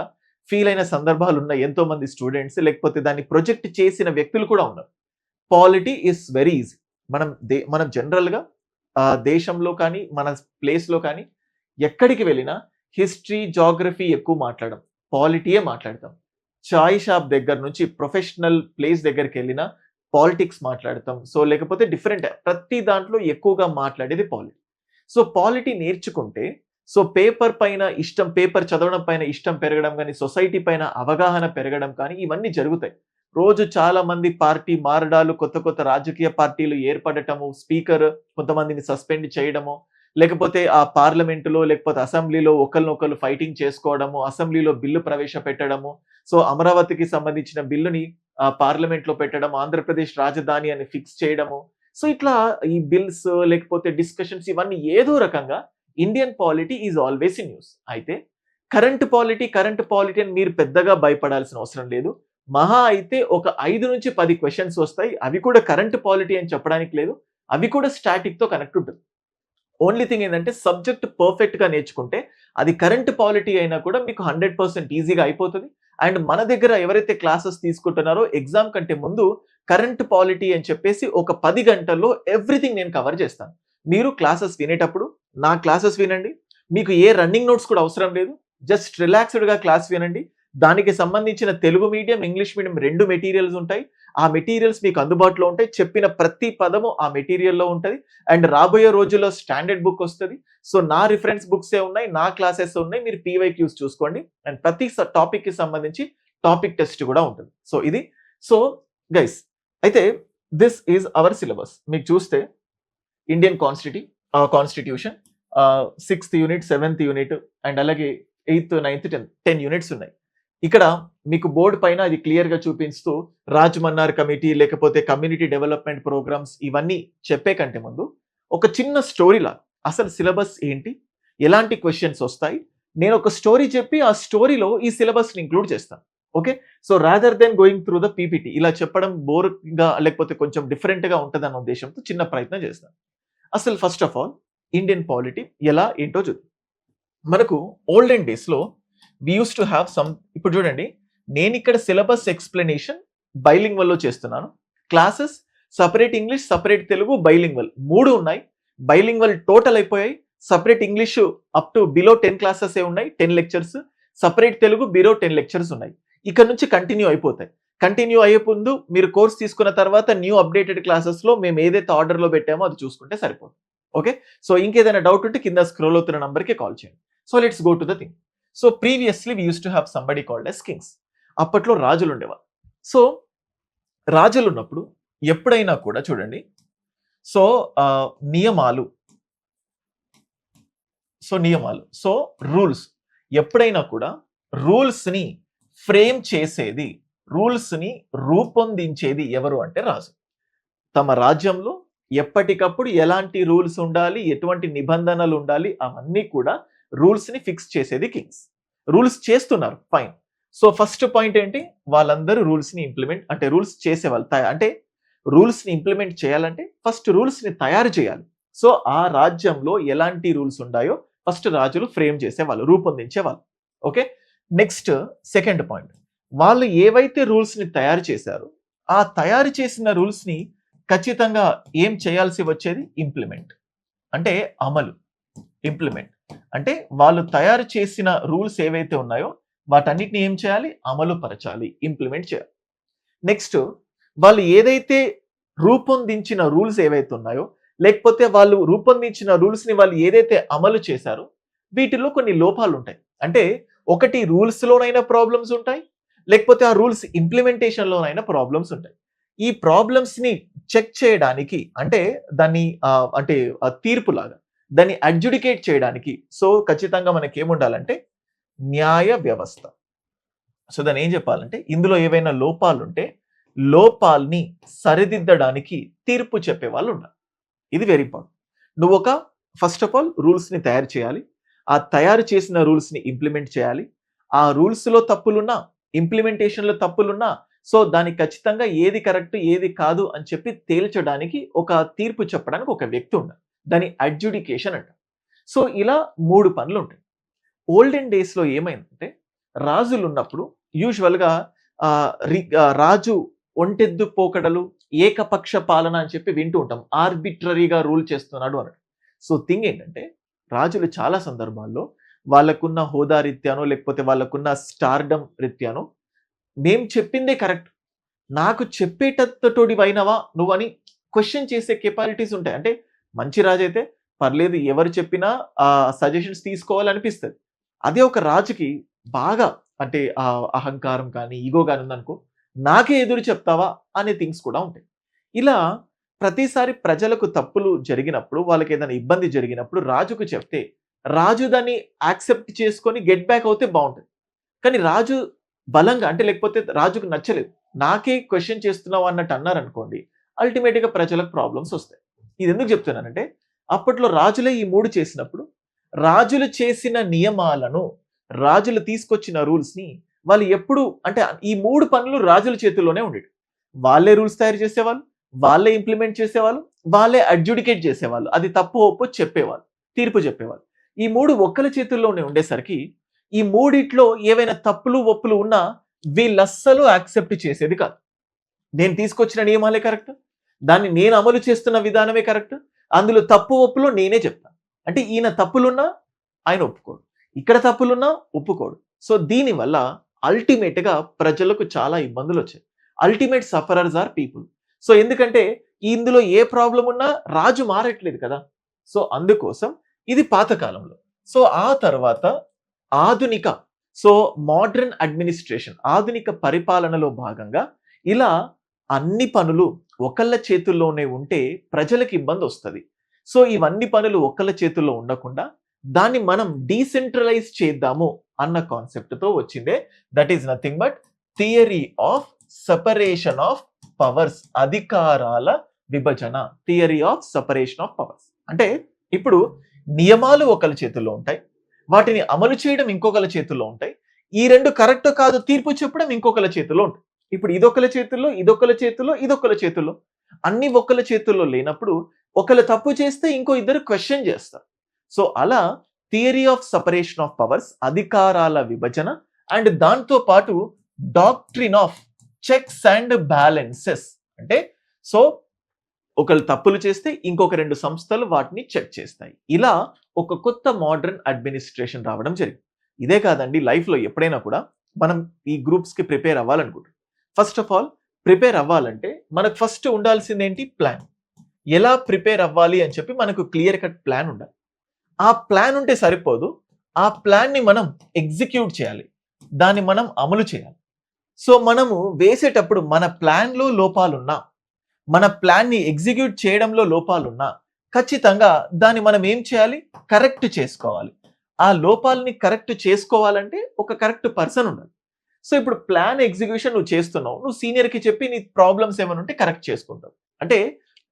ఫీల్ అయిన సందర్భాలున్నాయి. ఎంతో మంది స్టూడెంట్స్ లేకపోతే దాన్ని ప్రొజెక్ట్ చేసిన వ్యక్తులు కూడా ఉన్నారు. Polity is very easy. మనం జనరల్‌గా దేశంలో కానీ, మన ప్లేస్‌లో కానీ ఎక్కడికి వెళ్ళినా హిస్టరీ, జియోగ్రఫీ ఎక్కువ మాట్లాడం. పాలిటీయే మాట్లాడతాం. చాయ్ షాప్ దగ్గర నుంచి ప్రొఫెషనల్ ప్లేస్ దగ్గరికెళ్ళినా పాలిటిక్స్ మాట్లాడతాం. సో, లేకపోతే డిఫరెంట్ ప్రతి దాంట్లో ఎక్కువగా మాట్లాడేది పాలిటీ. సో, పాలిటీ నేర్చుకుంటే పేపర్ చదవడం పైన ఇష్టం పెరగడం గాని, సొసైటీ పైన అవగాహన పెరగడం కానీ ఇవన్నీ జరుగుతాయి. రోజు చాలా మంది పార్టీ మారడాలు, కొత్త కొత్త రాజకీయ పార్టీలు ఏర్పడటము, స్పీకర్ కొంతమందిని సస్పెండ్ చేయడము, లేకపోతే ఆ పార్లమెంటులో లేకపోతే అసెంబ్లీలో ఒకళ్ళనొకళ్ళు ఫైటింగ్ చేసుకోవడము, అసెంబ్లీలో బిల్లు ప్రవేశపెట్టడము. సో, అమరావతికి సంబంధించిన బిల్లుని పార్లమెంట్‌లో పెట్టడం, ఆంధ్రప్రదేశ్ రాజధాని అని ఫిక్స్ చేయడము. సో, ఇట్లా ఈ బిల్స్ లేకపోతే డిస్కషన్స్ ఇవన్నీ ఏదో రకంగా Indian polity is always in news. అయితే కరెంట్ పాలిటీ అని మీరు పెద్దగా భయపడాల్సిన అవసరం లేదు. మహా అయితే ఒక 5-10 క్వెషన్స్ వస్తాయి. అవి కూడా కరెంట్ పాలిటీ అని చెప్పడానికి లేదు. అవి కూడా స్టాటిక్‌తో కనెక్ట్ ఉంటుంది. ఓన్లీ థింగ్ ఏంటంటే సబ్జెక్ట్ పర్ఫెక్ట్‌గా నేర్చుకుంటే అది కరెంట్ పాలిటీ అయినా కూడా మీకు 100% ఈజీగా అయిపోతది. అండ్ మన దగ్గర ఎవరైతే క్లాసెస్ తీసుకుంటున్నారో ఎగ్జామ్ కంటే ముందు కరెంట్ పాలిటీ అని చెప్పేసి ఒక 10 గంటల్లో ఎవ్రీథింగ్ నేను కవర్ చేస్తాను. మీరు క్లాసెస్ వినేటప్పుడు నా క్లాసెస్ వినండి. మీకు ఏ రన్నింగ్ నోట్స్ కూడా అవసరం లేదు. జస్ట్ రిలాక్స్‌డ్‌గా క్లాస్ వినండి. దానికి సంబంధించిన Telugu medium, English medium 2 materials ఉంటాయి. ఆ మెటీరియల్స్ మీకు అందుబాటులో ఉంటాయి. చెప్పిన ప్రతి పదము ఆ మెటీరియల్‌లో ఉంటది. అండ్ రాబోయే రోజుల్లో స్టాండర్డ్ బుక్ వస్తది. సో, నా రిఫరెన్స్ బుక్సే ఉన్నాయి. నా క్లాసెస్ ఉన్నాయి. మీరు పీవైక్యూస్ చూసుకోండి. అండ్ ప్రతి టాపిక్‌కి సంబంధించి టాపిక్ టెస్ట్ కూడా ఉంటుంది. సో, ఇది. సో, గైస్ అయితే దిస్ ఈజ్ అవర్ సిలబస్. మీకు చూస్తే Indian constitution 6th unit, 7th unit and అలాగే 8th, 9th, 10 యూనిట్స్ ఉన్నాయి. ఇక్కడ మీకు బోర్డ్ పైన అది క్లియర్‌గా చూపిస్తూ రాజ్-మన్నార్ కమిటీ లేకపోతే కమ్యూనిటీ డెవలప్‌మెంట్ ప్రోగ్రామ్స్ ఇవన్నీ చెప్పే కంటే ముందు ఒక చిన్న స్టోరీ లాగా అసలు సిలబస్ ఏంటి? ఎలాంటి క్వెషన్స్ వస్తాయి? నేను ఒక స్టోరీ చెప్పి ఆ స్టోరీలో ఈ సిలబస్‌ని ఇంక్లూడ్ చేస్తాను. Okay. So, rather than going through the PPT ఇలా చెప్పడం బోర్‌గా లేకపోతే కొంచెం డిఫరెంట్‌గా ఉంటదన్న ఉద్దేశంతో చిన్న ప్రయత్నం చేస్తాను. అసలు first of all Indian polity ఎలా ఏంటో చూద్దాం. మనకు ఓల్డెన్ డేస్‌లో వి యూజ్డ్ టు హావ్ ఇప్పుడు చూడండి, నేనిక్కడ సిలబస్ ఎక్స్‌ప్లనేషన్ బైలింగ్వల్‌లో చేస్తున్నాను. Classes separate English, separate Telugu, bilingual 3 ఉన్నాయి. బైలింగ్వల్ టోటల్ అయిపోయాయి. Separate English up to below 10 క్లాసెసే ఉన్నాయి. 10 lectures. Separate Telugu below 10 lectures ఉన్నాయి. ఇక్కడ నుంచి కంటిన్యూ అయిపోతాయి. కంటిన్యూ అయ్యే ముందు మీరు కోర్స్ తీసుకున్న తర్వాత న్యూ అప్డేటెడ్ క్లాసెస్‌లో మేము ఏదైతే ఆర్డర్‌లో పెట్టామో అది చూసుకుంటే సరిపోతుంది. ఓకే. సో, ఇంకేదైనా డౌట్ ఉంటే కింద స్క్రోల్ అవుతున్న నంబర్‌కి కాల్ చేయండి. So, let's go to the thing. So, previously we used to have somebody called as kings. అప్పట్లో రాజులు ఉండేవాళ్ళు. సో, రాజులు ఉన్నప్పుడు ఎప్పుడైనా కూడా చూడండి. సో, నియమాలు. సో, రూల్స్ ఎప్పుడైనా కూడా రూల్స్‌ని ఫ్రేమ్ చేసేది, రూల్స్‌ని రూపొందించేది ఎవరు అంటే రాజు. తమ రాజ్యంలో ఎప్పటికప్పుడు ఎలాంటి రూల్స్ ఉండాలి, ఎటువంటి నిబంధనలు ఉండాలి అవన్నీ కూడా రూల్స్‌ని ఫిక్స్ చేసేది కింగ్స్. రూల్స్ చేస్తున్నారు ఫైన్. సో, ఫస్ట్ పాయింట్ ఏంటి? వాళ్ళందరూ రూల్స్‌ని రూల్స్ చేసేవాళ్ళు. అంటే రూల్స్‌ని ఇంప్లిమెంట్ చేయాలంటే ఫస్ట్ రూల్స్‌ని తయారు చేయాలి. సో, ఆ రాజ్యంలో ఎలాంటి రూల్స్ ఉండాయో ఫస్ట్ రాజులు ఫ్రేమ్ చేసేవాళ్ళు, రూపొందించేవాళ్ళు. ఓకే. Next second point. వాళ్ళు ఏవైతే రూల్స్‌ని తయారు చేశారో, ఆ తయారు చేసిన రూల్స్‌ని ఖచ్చితంగా ఏం చేయాల్సి వచ్చేది? ఇంప్లిమెంట్. అంటే అమలు. ఇంప్లిమెంట్. అంటే వాళ్ళు తయారు చేసిన రూల్స్ ఏవైతే ఉన్నాయో వాటన్నిటిని ఏం చేయాలి? అమలు పరచాలి. ఇంప్లిమెంట్ చేయాలి. నెక్స్ట్ వాళ్ళు ఏదైతే రూపొందించిన రూల్స్ ఏవైతే ఉన్నాయో లేకపోతే వాళ్ళు రూపొందించిన రూల్స్‌ని వాళ్ళు ఏదైతే అమలు చేశారో వీటిలో కొన్ని లోపాలు ఉంటాయి. అంటే ఒకటి రూల్స్‌లోనైనా ప్రాబ్లమ్స్ ఉంటాయి. లేకపోతే ఆ రూల్స్ ఇంప్లిమెంటేషన్‌లోనైనా ప్రాబ్లమ్స్ ఉంటాయి. ఈ ప్రాబ్లమ్స్‌ని చెక్ చేయడానికి అంటే దాన్ని తీర్పులాగా దాన్ని అడ్జుడికేట్ చేయడానికి సో, ఖచ్చితంగా మనకేముండాలంటే న్యాయ వ్యవస్థ. సో, దాన్ని ఏం చెప్పాలంటే ఇందులో ఏవైనా లోపాలుంటే లోపాల్ని సరిదిద్దడానికి తీర్పు చెప్పేవాళ్ళు ఉండాలి. ఇది very important. First of all రూల్స్‌ని తయారు చేయాలి. ఆ తయారు చేసిన రూల్స్ని ఇంప్లిమెంట్ చేయాలి. ఆ రూల్స్లో తప్పులున్నా, ఇంప్లిమెంటేషన్లో తప్పులున్నా, సో దానికి ఖచ్చితంగా ఏది కరెక్ట్ ఏది కాదు అని చెప్పి తేల్చడానికి ఒక తీర్పు చెప్పడానికి ఒక వ్యక్తి ఉండాలి. దాని అడ్జుడికేషన్ అంటారు. సో ఇలా 3 పనులు ఉంటాయి. ఓల్డెన్ డేస్‌లో ఏమైందంటే రాజులు ఉన్నప్పుడు యూజువల్‌గా రాజు ఒంటెద్దు పోకడలు, ఏకపక్ష పాలన అని చెప్పి వింటూ ఉంటాం. ఆర్బిట్రరీగా రూల్ చేస్తున్నాడు అన్నట్టు. సో థింగ్ ఏంటంటే రాజులు చాలా సందర్భాల్లో వాళ్ళకున్న హోదా రీత్యానో, లేకపోతే వాళ్ళకున్న స్టార్డమ్ రీత్యానో మేము చెప్పిందే కరెక్ట్. నాకు చెప్పేటంతటోడివైనవా నువ్వని క్వెషన్ చేసే కెపాసిటీస్ ఉంటాయి. అంటే మంచి రాజైతే పర్లేదు ఎవరు చెప్పినా సజెషన్స్ తీసుకోవాలనిపిస్తది. అదే ఒక రాజుకి బాగా అంటే అహంకారం కానీ, ఇగో గాని ఉందనుకో, నాకే ఎదురు చెప్తావా అనే థింగ్స్ కూడా ఉంటాయి. ఇలా ప్రతిసారి ప్రజలకు తప్పులు జరిగినప్పుడు, వాళ్ళకేదైనా ఇబ్బంది జరిగినప్పుడు రాజుకు చెప్తే, రాజు దాన్ని యాక్సెప్ట్ చేసుకొని గెట్ బ్యాక్ అవుతే బావుంటది. కానీ రాజు బలంగా అంటే లేకపోతే రాజుకు నచ్చలేదు. నాకే క్వెషన్ చేస్తున్నావు అన్నట్టు అన్నారనుకోండి, అల్టిమేట్‌గా ప్రజలకు ప్రాబ్లమ్స్ ఒస్తాయి. ఇదెందుకు చెప్తున్నానంటే, అప్పట్లో రాజులే ఈ 3 చేసినప్పుడు, రాజులు చేసిన నియమాలను, రాజులు తీసుకొచ్చిన రూల్స్‌ని వాళ్ళు ఎప్పుడు అంటే ఈ 3 పనులు రాజుల చేతుల్లోనే ఉండేటివి. వాళ్ళే రూల్స్ తయారు చేసేవాళ్ళు, వాళ్ళే ఇంప్లిమెంట్ చేసేవాళ్ళు, వాళ్ళే అడ్జుడికేట్ చేసేవాళ్ళు. అది తప్పో, ఒప్పో చెప్పేవాళ్ళు. తీర్పు చెప్పేవాళ్ళు. ఈ 3 ఒక్కళ్ళ చేతుల్లోనే ఉండేసరికి, ఈ మూడిట్లో ఏవైనా తప్పులు, ఒప్పులు ఉన్నా వీళ్ళస్సలు యాక్సెప్ట్ చేసేది కాదు. నేను తీసుకొచ్చిన నియమాలే కరెక్ట్. దాన్ని నేను అమలు చేస్తున్న విధానమే కరెక్ట్. అందులో తప్పు, ఒప్పులు నేనే చెప్తాను. అంటే ఈయన తప్పులున్నా ఆయన ఒప్పుకోడు. ఇక్కడ తప్పులున్నా ఒప్పుకోడు. సో దీనివల్ల అల్టిమేట్‌గా ప్రజలకు చాలా ఇబ్బందులొచ్చాయి. Ultimate sufferers are people. So ఎందుకంటే ఇందులో ఏ ప్రాబ్లమ్ ఉన్నా రాజు మారట్లేదు కదా! సో అందుకోసం ఇది పాత కాలంలో. సో ఆ తర్వాత ఆధునిక సో మోడర్న్ అడ్మినిస్ట్రేషన్ ఆధునిక పరిపాలనలో భాగంగా ఇలా అన్ని పనులు ఒకళ్ళ చేతుల్లోనే ఉంటే ప్రజలకు ఇబ్బందొస్తది. సో ఇవన్నీ పనులు ఒకళ్ళ చేతుల్లో ఉండకుండా దాన్ని మనం డీసెంట్రలైజ్ చేద్దాము అన్న కాన్సెప్ట్‌తో వచ్చిందే that is nothing but theory of separation of powers. అధికారాల విభజన. Theory of separation of powers. అంటే ఇప్పుడు నియమాలు ఒకళ్ళ చేతుల్లో ఉంటాయి. వాటిని అమలు చేయడం ఇంకొకళ్ళ చేతుల్లో ఉంటాయి. ఈ 2 కరెక్టో కాదో తీర్పు చెప్పడం ఇంకొకళ్ళ చేతుల్లో ఉంటాయి. ఇప్పుడు ఇదొకళ్ళ చేతుల్లో, ఇదొకళ్ళ చేతుల్లో, ఇదొకళ్ళ చేతుల్లో. అన్నీ ఒకళ్ళ చేతుల్లో లేనప్పుడు ఒకళ్ళు తప్పు చేస్తే ఇంకో ఇద్దరు క్వెషన్ చేస్తారు. సో అలా theory of separation of powers అధికారాల విభజన అండ్ దాంతో పాటు doctrine of checks and balances. అంటే సో ఒకళ్ళు తప్పులు చేస్తే ఇంకొక 2 సంస్థలు వాటిని చెక్ చేస్తాయి. ఇలా ఒక కొత్త మోడర్న్ అడ్మినిస్ట్రేషన్ రావడం జరిగింది. ఇదే కాదండి లైఫ్‌లో ఎప్పుడైనా కూడా మనం ఈ గ్రూప్స్‌కి ప్రిపేర్ అవ్వాలనుకుంటాం. ఫస్ట్ ఆఫ్ ఆల్ ప్రిపేర్ అవ్వాలంటే మనకు ఫస్ట్ ఉండాల్సిందేంటి ప్లాన్. ఎలా ప్రిపేర్ అవ్వాలి అని చెప్పి మనకు క్లియర్ కట్ ప్లాన్ ఉండాలి. ఆ ప్లాన్ ఉంటే సరిపోదు. ఆ ప్లాన్‌ని మనం ఎగ్జిక్యూట్ చేయాలి. దాన్ని మనం అమలు చేయాలి. సో మనము వేసేటప్పుడు మన ప్లాన్‌లో లోపాలున్నా, మన ప్లాన్‌ని ఎగ్జిక్యూట్ చేయడంలో లోపాలున్నా ఖచ్చితంగా దాన్ని మనం ఏం చేయాలి? కరెక్ట్ చేసుకోవాలి. ఆ లోపాలని కరెక్ట్ చేసుకోవాలంటే ఒక కరెక్ట్ పర్సన్ ఉండాలి. సో ఇప్పుడు ప్లాన్ ఎగ్జిక్యూషన్ నువ్వు చేస్తున్నావు. నువ్వు సీనియర్‌కి చెప్పి నీ ప్రాబ్లమ్స్ ఏమైనా ఉంటే కరెక్ట్ చేసుకుంటావు. అంటే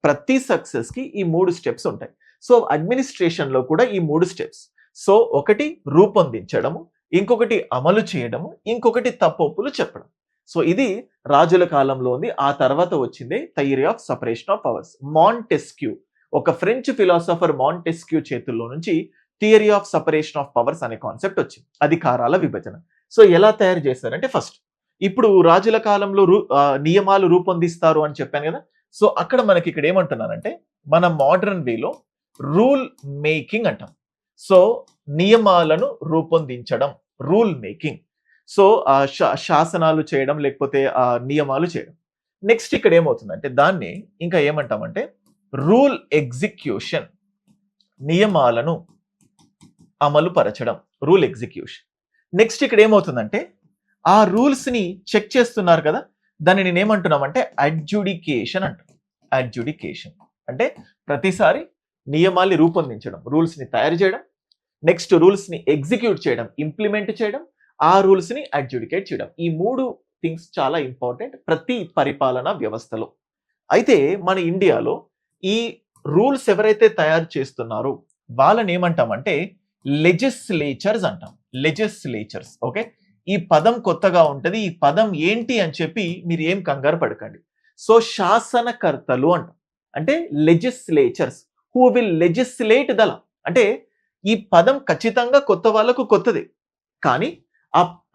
ప్రతి సక్సెస్‌కి ఈ 3 స్టెప్స్ ఉంటాయి. సో అడ్మినిస్ట్రేషన్‌లో కూడా ఈ 3 స్టెప్స్. సో ఒకటి రూపొందించడము, ఇంకొకటి అమలు చేయడము, ఇంకొకటి తప్పొప్పులు చెప్పడం. సో ఇది రాజుల కాలంలో ఉంది. ఆ తర్వాత వచ్చిందే theory of separation of powers. Montesquieu ఒక ఫ్రెంచ్ ఫిలాసఫర్ మాంటెస్క్యూ చేతుల్లో నుంచి theory of separation of powers అనే కాన్సెప్ట్ వచ్చింది. అధికారాల విభజన. సో ఎలా తయారు చేశారంటే ఫస్ట్ ఇప్పుడు రాజుల కాలంలో నియమాలు రూపొందిస్తారు అని చెప్పాను కదా. సో అక్కడ మనకి ఇక్కడ ఏమంటున్నారంటే మన మోడర్న్ వేలో రూల్ మేకింగ్ అంటాం. సో నియమాలను రూపొందించడం రూల్ మేకింగ్. సో శాసనాలు చేయడం లేకపోతే నియమాలు చేయడం. నెక్స్ట్ ఇక్కడ ఏమవుతుందంటే దాన్ని ఇంకా ఏమంటామంటే రూల్ ఎగ్జిక్యూషన్. నియమాలను అమలు పరచడం రూల్ ఎగ్జిక్యూషన్. నెక్స్ట్ ఇక్కడ ఏమవుతుందంటే ఆ రూల్స్ ని చెక్ చేస్తున్నారు కదా, దాన్ని నేను ఏమంటున్నామంటే అడ్జుడికేషన్ అంటాం. అడ్జుడికేషన్ అంటే ప్రతిసారి నియమాల్ని రూపొందించడం, రూల్స్ ని తయారు చేయడం, నెక్స్ట్ రూల్స్ ని ఎగ్జిక్యూట్ చేయడం, ఇంప్లిమెంట్ చేయడం, ఆ రూల్స్ ని అడ్జుడికేట్ చేయడం. ఈ 3 థింగ్స్ చాలా ఇంపార్టెంట్ ప్రతి పరిపాలనా వ్యవస్థలో. అయితే మన ఇండియాలో ఈ రూల్స్ ఎవరైతే తయారు చేస్తున్నారో వాళ్ళని ఏమంటామంటే లెజిస్లేచర్స్ అంటాం. లెజిస్లేచర్స్. ఓకే. ఈ పదం కొత్తగా ఉంటది. ఈ పదం ఏంటి అని చెప్పి మీరు ఏం కంగారు పడకండి. సో శాసనకర్తలు అంటాం. అంటే legislatures who will legislate the law. అంటే ఈ పదం ఖచ్చితంగా కొత్త వాళ్ళకు కొత్తదే. కానీ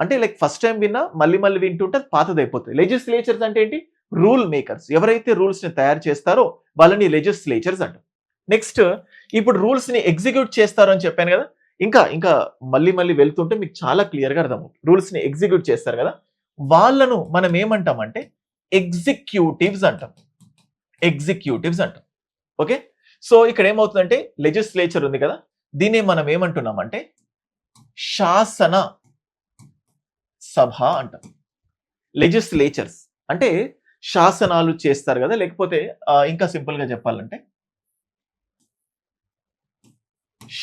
అంటే లైక్ ఫస్ట్ టైం విన్నా మళ్ళీ మళ్ళీ వింటుంటే పాతదైపోతుంది. లెజిస్లేచర్స్ అంటే ఏంటి? Rule makers. ఎవరైతే రూల్స్ ని తయారు చేస్తారో వాళ్ళని లెజిస్లేచర్స్ అంటాం. నెక్స్ట్ ఇప్పుడు రూల్స్ ని ఎగ్జిక్యూట్ చేస్తారు అని చెప్పాను కదా. ఇంకా ఇంకా మళ్ళీ వెళ్తుంటే మీకు చాలా క్లియర్ గా అర్థమవుతుంది. రూల్స్ ని ఎగ్జిక్యూట్ చేస్తారు కదా, వాళ్ళను మనం ఏమంటామంటే ఎగ్జిక్యూటివ్స్ అంటాం. ఎగ్జిక్యూటివ్స్ అంటాం. ఓకే. సో ఇక్కడ ఏమవుతుందంటే లెజిస్లేచర్ ఉంది కదా, దీన్ని మనం ఏమంటున్నామంటే శాసన సభ అంటాం. లెజిస్లేచర్స్ అంటే శాసనాలు చేస్తారు కదా, లేకపోతే ఇంకా సింపుల్ గా చెప్పాలంటే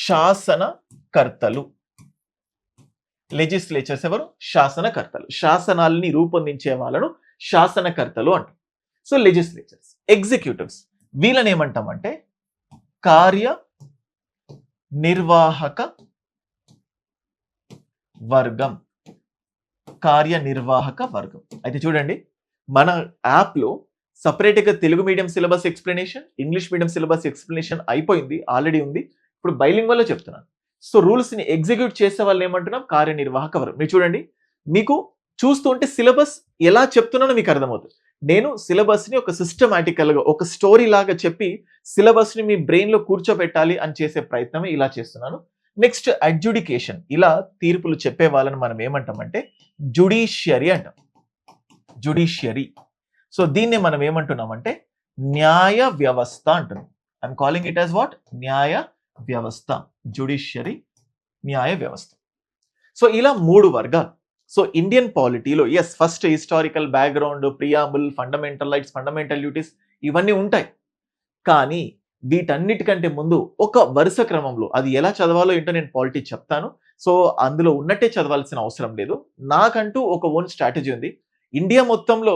శాసనకర్తలు. లెజిస్లేచర్స్ ఎవరు? శాసనకర్తలు. శాసనాలని రూపొందించే వాళ్ళను శాసనకర్తలు అంటాం. So legislatures. ఎగ్జిక్యూటివ్స్ వీళ్ళని ఏమంటామంటే కార్యనిర్వాహక వర్గం. కార్యనిర్వాహక వర్గం. అయితే చూడండి, మన యాప్ లో సపరేట్ గా Telugu medium syllabus explanation, English medium syllabus explanation అయిపోయింది, ఆల్రెడీ ఉంది. ఇప్పుడు బైలింగ్వల్ లో చెప్తున్నాను. సో రూల్స్ ని ఎగ్జిక్యూట్ చేసే వాళ్ళు ఏమంటున్నాం? కార్యనిర్వాహక వర్గం. మీరు చూడండి, మీకు చూస్తుంటే సిలబస్ ఎలా చెప్తున్నానో మీకు అర్థమవుతుంది. నేను సిలబస్ ని ఒక సిస్టమాటికల్ గా ఒక స్టోరీ లాగా చెప్పి సిలబస్ ని మీ బ్రెయిన్ లో కూర్చోబెట్టాలి అని చేసే ప్రయత్నమే ఇలా చేస్తున్నాను. Next adjudication. ఇలా తీర్పులు చెప్పే వాళ్ళని మనం ఏమంటామంటే జుడిషియరీ అంటాం. జుడిషియరీ. సో దీన్ని మనం ఏమంటున్నామంటే న్యాయ వ్యవస్థ అంటున్నాం. I'm calling it as what? న్యాయ వ్యవస్థ. జుడిషియరీ, న్యాయ వ్యవస్థ. సో ఇలా 3 వర్గాలు. సో ఇండియన్ పాలిటీలో as first historical background, preamble, fundamental rights, fundamental duties ఇవన్నీ ఉంటాయి. కానీ వీటన్నిటికంటే ముందు ఒక వరుస క్రమంలో అది ఎలా చదవాలో ఏంటో నేను పాలిటీ చెప్తాను. సో అందులో ఉన్నట్టే చదవాల్సిన అవసరం లేదు. నాకంటూ ఒక ఓన్ స్ట్రాటజీ ఉంది. ఇండియా మొత్తంలో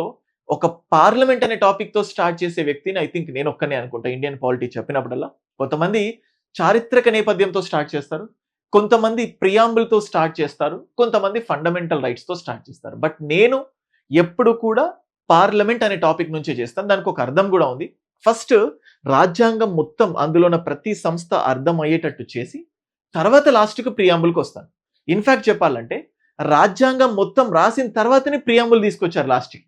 ఒక పార్లమెంట్ అనే టాపిక్ తో స్టార్ట్ చేసే వ్యక్తిని ఐ థింక్ నేను ఒక్కనే అనుకుంటా ఇండియన్ పాలిటీ చెప్పినప్పుడల్లా. కొంతమంది చారిత్రక నేపథ్యంతో స్టార్ట్ చేస్తారు, కొంతమంది ప్రియాంబుల్ తో స్టార్ట్ చేస్తారు, కొంతమంది ఫండమెంటల్ రైట్స్ తో స్టార్ట్ చేస్తారు. బట్ నేను ఎప్పుడు కూడా పార్లమెంట్ అనే టాపిక్ నుంచే చేస్తాను. దానికి ఒక అర్థం కూడా ఉంది. ఫస్ట్ రాజ్యాంగం మొత్తం అందులో ఉన్న ప్రతి సంస్థ అర్థం అయ్యేటట్టు చేసి తర్వాత లాస్ట్కు ప్రియాంబుల్కి వస్తాను. ఇన్ఫాక్ట్ చెప్పాలంటే రాజ్యాంగం మొత్తం రాసిన తర్వాతనే ప్రియాంబుల్ తీసుకొచ్చారు లాస్ట్కి.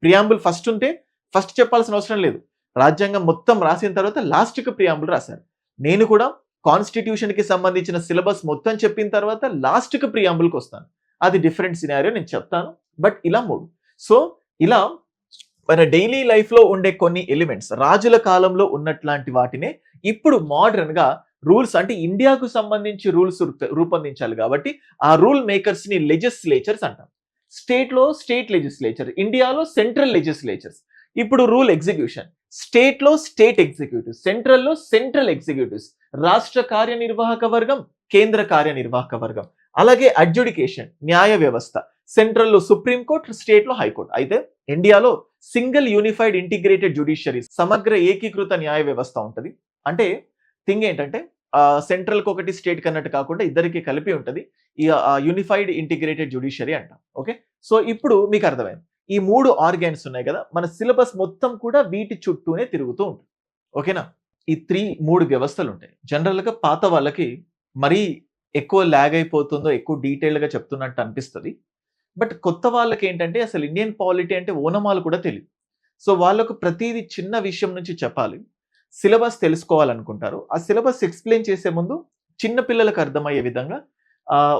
ప్రియాంబుల్ ఫస్ట్ ఉంటే ఫస్ట్ చెప్పాల్సిన అవసరం లేదు. రాజ్యాంగం మొత్తం రాసిన తర్వాత లాస్ట్కి ప్రియాంబుల్ రాశారు. నేను కూడా కాన్స్టిట్యూషన్ కి సంబంధించిన సిలబస్ మొత్తం చెప్పిన తర్వాత లాస్ట్కి ప్రియాంబుల్కి వస్తాను. అది డిఫరెంట్ సినారియో, నేను చెప్తాను. బట్ ఇలా 3. సో ఇలా మన డైలీ లైఫ్ లో ఉండే కొన్ని ఎలిమెంట్స్ రాజుల కాలంలో ఉన్నట్లాంటి వాటినే ఇప్పుడు మోడర్న్ గా రూల్స్, అంటే ఇండియాకు సంబంధించి రూల్స్ రూపొందించాలి కాబట్టి ఆ రూల్ మేకర్స్ ని లెజిస్లేచర్స్ అంటాం. స్టేట్ లో స్టేట్ లెజిస్లేచర్, ఇండియాలో సెంట్రల్ లెజిస్లేచర్స్. ఇప్పుడు రూల్ ఎగ్జిక్యూషన్, స్టేట్ లో స్టేట్ ఎగ్జిక్యూటివ్స్, సెంట్రల్ లో సెంట్రల్ ఎగ్జిక్యూటివ్స్, రాష్ట్ర కార్యనిర్వాహక వర్గం, కేంద్ర కార్యనిర్వాహక వర్గం. అలాగే అడ్జుడికేషన్, న్యాయ వ్యవస్థ, సెంట్రల్ లో సుప్రీం కోర్టు, స్టేట్ లో హైకోర్టు. అయితే ఇండియాలో సింగిల్ యూనిఫైడ్ ఇంటిగ్రేటెడ్ జ్యుడిషియరీ, సమగ్ర ఏకీకృత న్యాయ వ్యవస్థ ఉంటుంది. అంటే థింగ్ ఏంటంటే సెంట్రల్ కి ఒకటి, స్టేట్ కన్నట్టు కాకుండా ఇద్దరికి కలిపి ఉంటుంది. ఈ యూనిఫైడ్ ఇంటిగ్రేటెడ్ జ్యుడిషియరీ అంటాం. ఓకే. సో ఇప్పుడు మీకు అర్థమైంది. ఈ 3 ఆర్గాన్స్ ఉన్నాయి కదా, మన సిలబస్ మొత్తం కూడా వీటి చుట్టూనే తిరుగుతూ ఉంటుంది. ఓకేనా. ఈ 3 వ్యవస్థలు ఉంటాయి. జనరల్ గా పాత వాళ్ళకి మరీ ఎక్కువ ల్యాగ్ అయిపోతుందో, ఎక్కువ డీటెయిల్ గా చెప్తున్నట్టు అనిపిస్తుంది. బట్ కొత్త వాళ్ళకి ఏంటంటే అసలు ఇండియన్ పాలిటీ అంటే ఓనమాలు కూడా తెలియదు. సో వాళ్ళకు ప్రతిదీ చిన్న విషయం నుంచి చెప్పాలి. సిలబస్ తెలుసుకోవాలనుకుంటారు. ఆ సిలబస్ ఎక్స్ప్లెయిన్ చేసే ముందు చిన్న పిల్లలకు అర్థమయ్యే విధంగా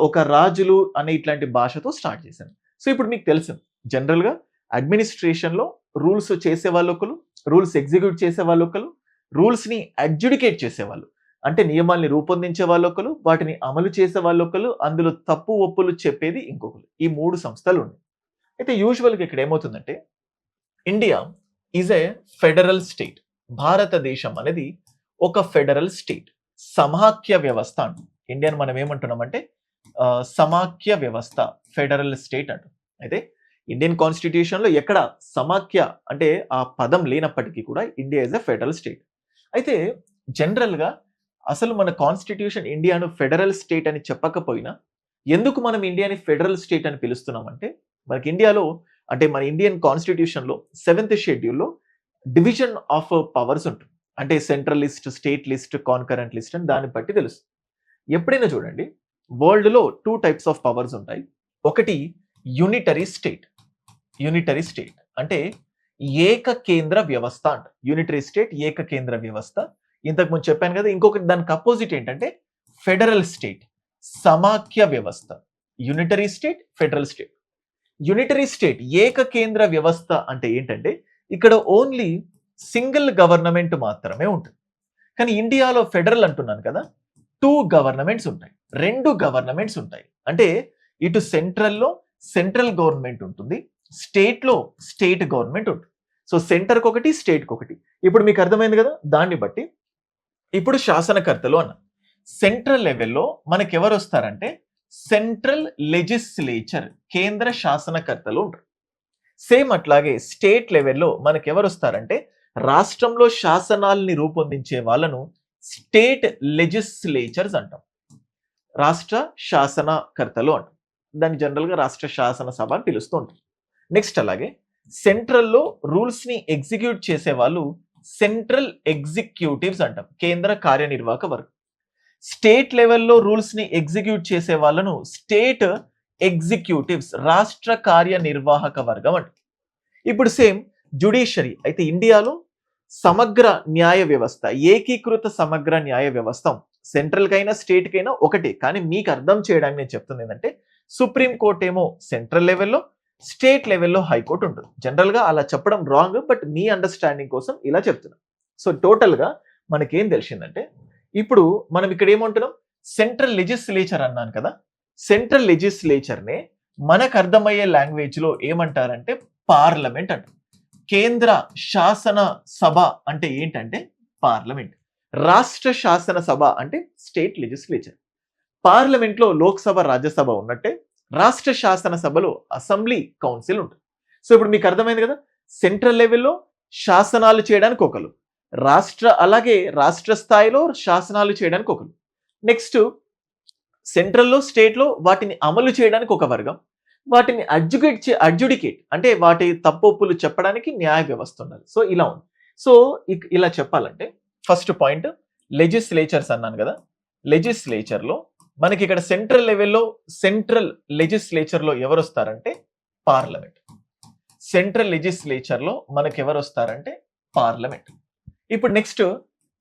ఒక రాజులు అనే ఇట్లాంటి భాషతో స్టార్ట్ చేశాను. సో ఇప్పుడు మీకు తెలుసు జనరల్ గా అడ్మినిస్ట్రేషన్ లో రూల్స్ చేసే వాళ్ళు ఒకరు, రూల్స్ ఎగ్జిక్యూట్ చేసే వాళ్ళు ఒకరు, రూల్స్ ని అడ్జుడికేట్ చేసేవాళ్ళు అంటే నియమాల్ని రూపొందించే వాళ్ళు ఒకరు, వాటిని అమలు చేసే వాళ్ళు ఒకరు, అందులో తప్పు ఒప్పులు చెప్పేది ఇంకొకరు. ఈ 3 సంస్థలు ఉన్నాయి. అయితే యూజువల్గా ఇక్కడ ఏమవుతుందంటే India is a federal state. భారతదేశం అనేది ఒక ఫెడరల్ స్టేట్. సమాఖ్య వ్యవస్థ అంటాం. ఇండియాని మనం ఏమంటున్నామంటే సమాఖ్య వ్యవస్థ, ఫెడరల్ స్టేట్ అంటాం. అయితే ఇండియన్ కాన్స్టిట్యూషన్ లో ఎక్కడ సమాఖ్య అంటే ఆ పదం లేనప్పటికీ కూడా India is a federal state. అయితే జనరల్ గా అసలు మన కాన్స్టిట్యూషన్ ఇండియాను ఫెడరల్ స్టేట్ అని చెప్పకపోయినా ఎందుకు మనం ఇండియాని ఫెడరల్ స్టేట్ అని పిలుస్తున్నామంటే మనకి ఇండియాలో అంటే మన ఇండియన్ కాన్స్టిట్యూషన్లో 7th షెడ్యూల్లో డివిజన్ ఆఫ్ పవర్స్ ఉంటుంది. అంటే central list, state list, concurrent list అని దాన్ని బట్టి తెలుస్తుంది. ఎప్పుడైనా చూడండి వరల్డ్లో 2 టైప్స్ ఆఫ్ పవర్స్ ఉంటాయి. ఒకటి యూనిటరీ స్టేట్. యూనిటరీ స్టేట్ అంటే ఏకకేంద్ర వ్యవస్థ అంట. యూనిటరీ స్టేట్ ఏకకేంద్ర వ్యవస్థ. ఇంతకు ముందు చెప్పాను కదా. ఇంకొకటి దానికి అపోజిట్ ఏంటంటే ఫెడరల్ స్టేట్, సమాఖ్య వ్యవస్థ. Unitary state, federal state. Unitary state ఏకకేంద్ర వ్యవస్థ అంటే ఏంటంటే ఇక్కడ ఓన్లీ సింగిల్ గవర్నమెంట్ మాత్రమే ఉంటుంది. కానీ ఇండియాలో ఫెడరల్ అంటున్నాను కదా, 2 గవర్నమెంట్స్ ఉంటాయి, 2 గవర్నమెంట్స్ ఉంటాయి. అంటే ఇటు సెంట్రల్లో సెంట్రల్ గవర్నమెంట్ ఉంటుంది, స్టేట్లో స్టేట్ గవర్నమెంట్ ఉంటుంది. సో సెంటర్కి ఒకటి, స్టేట్కి ఒకటి. ఇప్పుడు మీకు అర్థమైంది కదా. దాన్ని బట్టి ఇప్పుడు శాసనకర్తలు అన్న సెంట్రల్ లెవెల్లో మనకి ఎవరు వస్తారంటే సెంట్రల్ లెజిస్లేచర్, కేంద్ర శాసనకర్తలు ఉంటారు. సేమ్ అట్లాగే స్టేట్ లెవెల్లో మనకి ఎవరు వస్తారంటే రాష్ట్రంలో శాసనాల్ని రూపొందించే వాళ్ళను స్టేట్ లెజిస్లేచర్స్ అంటాం. రాష్ట్ర శాసనకర్తలు అంటాం. దాన్ని జనరల్గా రాష్ట్ర శాసనసభ అని పిలుస్తూ ఉంటారు. నెక్స్ట్ అలాగే సెంట్రల్లో రూల్స్ ని ఎగ్జిక్యూట్ చేసే వాళ్ళు సెంట్రల్ ఎగ్జిక్యూటివ్స్ అంటాం, కేంద్ర కార్యనిర్వాహక వర్గం. స్టేట్ లెవెల్లో రూల్స్ ని ఎగ్జిక్యూట్ చేసే వాళ్ళను స్టేట్ ఎగ్జిక్యూటివ్స్, రాష్ట్ర కార్యనిర్వాహక వర్గం అంటాం. ఇప్పుడు సేమ్ జ్యుడిషియరీ అయితే ఇండియాలో సమగ్ర న్యాయ వ్యవస్థ, ఏకీకృత సమగ్ర న్యాయ వ్యవస్థ. సెంట్రల్ కైనా స్టేట్ కైనా ఒకటే. కానీ మీకు అర్థం చేయడానికి నేను చెప్తుంది ఏంటంటే సుప్రీం కోర్ట్ ఏమో సెంట్రల్ లెవెల్లో, స్టేట్ లెవెల్లో హైకోర్టు ఉంటుంది. జనరల్గా అలా చెప్పడం రాంగ్, బట్ మీ అండర్స్టాండింగ్ కోసం ఇలా చెప్తున్నాం. సో టోటల్గా మనకేం తెలిసిందంటే ఇప్పుడు మనం ఇక్కడ ఏమంటున్నాం, సెంట్రల్ లెజిస్లేచర్ అన్నాను కదా. సెంట్రల్ లెజిస్లేచర్నే మనకు అర్థమయ్యే లాంగ్వేజ్లో ఏమంటారంటే పార్లమెంట్ అంటారు. కేంద్ర శాసన సభ అంటే ఏంటంటే పార్లమెంట్. రాష్ట్ర శాసన సభ అంటే స్టేట్ లెజిస్లేచర్. పార్లమెంట్లో లోక్సభ, రాజ్యసభ ఉన్నట్టే రాష్ట్ర శాసన సభలో అసెంబ్లీ, కౌన్సిల్ ఉంటుంది. సో ఇప్పుడు మీకు అర్థమైంది కదా. సెంట్రల్ లెవెల్లో శాసనాలు చేయడానికి ఒకరు, అలాగే రాష్ట్ర స్థాయిలో శాసనాలు చేయడానికి ఒకరు, నెక్స్ట్ సెంట్రల్లో స్టేట్లో వాటిని అమలు చేయడానికి ఒక వర్గం, వాటిని అడ్జుడికేట్ అంటే వాటి తప్పొప్పులు చెప్పడానికి న్యాయ వ్యవస్థ ఉండాలి. సో ఇలా ఉంది. సో ఇలా చెప్పాలంటే ఫస్ట్ పాయింట్ లెజిస్లేచర్స్ అన్నాను కదా. లెజిస్లేచర్లో మనకి ఇక్కడ సెంట్రల్ లెవెల్లో సెంట్రల్ లెజిస్లేచర్లో ఎవరు వస్తారంటే పార్లమెంట్. సెంట్రల్ లెజిస్లేచర్లో మనకి ఎవరు వస్తారంటే పార్లమెంట్. ఇప్పుడు నెక్స్ట్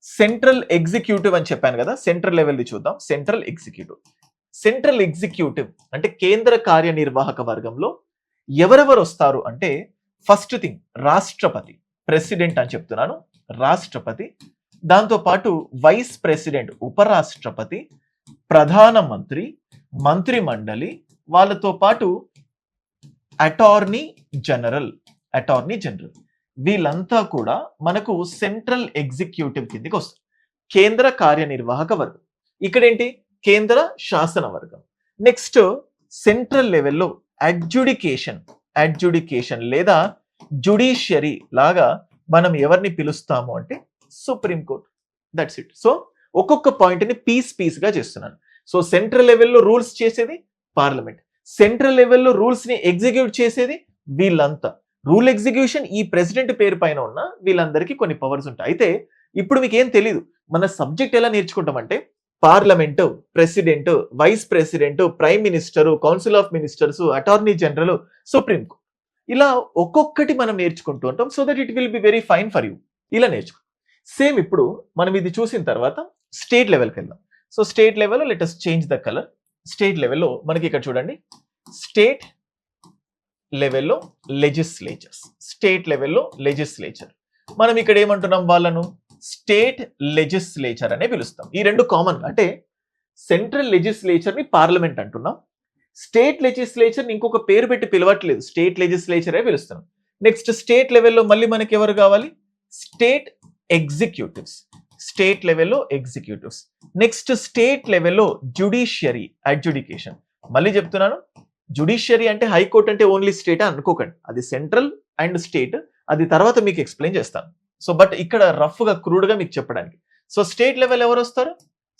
సెంట్రల్ ఎగ్జిక్యూటివ్ అని చెప్పాను కదా. సెంట్రల్ లెవెల్ది చూద్దాం. Central executive. సెంట్రల్ ఎగ్జిక్యూటివ్ అంటే కేంద్ర కార్యనిర్వాహక వర్గంలో ఎవరెవరు వస్తారు అంటే ఫస్ట్ థింగ్ రాష్ట్రపతి, ప్రెసిడెంట్ అని చెప్తున్నాను, రాష్ట్రపతి. దాంతోపాటు వైస్ ప్రెసిడెంట్, ఉపరాష్ట్రపతి, ప్రధానమంత్రి, మంత్రిమండలి, వాళ్ళతో పాటు అటార్నీ జనరల్. వీళ్ళంతా కూడా మనకు సెంట్రల్ ఎగ్జిక్యూటివ్ కిందకి వస్తారు, కేంద్ర కార్యనిర్వాహక వర్గం. ఇక్కడేంటి కేంద్ర శాసన వర్గం. నెక్స్ట్ సెంట్రల్ లెవెల్లో అడ్జుడికేషన్ లేదా జ్యుడిషియరీ లాగా మనం ఎవరిని పిలుస్తాము అంటే supreme court. That's it. So ఒక్కొక్క పాయింట్ని పీస్ గా చేస్తున్నాను. సో సెంట్రల్ లెవెల్లో రూల్స్ చేసేది పార్లమెంట్, సెంట్రల్ లెవెల్లో రూల్స్ ని ఎగ్జిక్యూట్ చేసేది వీళ్ళంతా. రూల్ ఎగ్జిక్యూషన్ ఈ ప్రెసిడెంట్ పేరు పైన ఉన్న వీళ్ళందరికీ కొన్ని పవర్స్ ఉంటాయి. అయితే ఇప్పుడు మీకు ఏం తెలీదు, మన సబ్జెక్ట్ ఎలా నేర్చుకుంటామంటే parliament, president, vice president, prime minister, council of ministers, attorney general, supreme court, ఇలా ఒక్కొక్కటి మనం నేర్చుకుంటూ ఉంటాం. So that it will be very fine for you. ఇలా నేర్చుకో. సేమ్ ఇప్పుడు మనం ఇది చూసిన తర్వాత స్టేట్ లెవెల్కి వెళ్దాం. సో స్టేట్ లెవెల్లో let us change the colour. State లెవెల్లో మనకి ఇక్కడ చూడండి, స్టేట్ లెవెల్లో లెజిస్లేచర్స్, స్టేట్ లెవెల్లో లెజిస్లేచర్. మనం ఇక్కడ ఏమంటున్నాం, వాళ్ళను స్టేట్ లెజిస్లేచర్ అనే పిలుస్తాం. ఈ రెండు కామన్. అంటే సెంట్రల్ లెజిస్లేచర్ ని పార్లమెంట్ అంటున్నాం, స్టేట్ లెజిస్లేచర్ ని ఇంకొక పేరు పెట్టి పిలవట్లేదు, స్టేట్ లెజిస్లేచరే పిలుస్తున్నాం. నెక్స్ట్ స్టేట్ లెవెల్లో మళ్ళీ మనకి ఎవరు కావాలి, స్టేట్ ఎగ్జిక్యూటివ్స్, స్టేట్ లెవెల్లో ఎగ్జిక్యూటివ్స్. నెక్స్ట్ స్టేట్ లెవెల్లో జ్యుడిషియరీ, అడ్జుడికేషన్. మళ్ళీ చెప్తున్నాను, జ్యుడిషియరీ అంటే హైకోర్టు అంటే ఓన్లీ స్టేట్ అనుకోకండి, అది సెంట్రల్ అండ్ స్టేట్. అది తర్వాత మీకు ఎక్స్ప్లెయిన్ చేస్తాను. సో బట్ ఇక్కడ రఫ్ గా క్రూడ్ గా మీకు చెప్పడానికి. సో స్టేట్ లెవెల్ ఎవరు వస్తారు,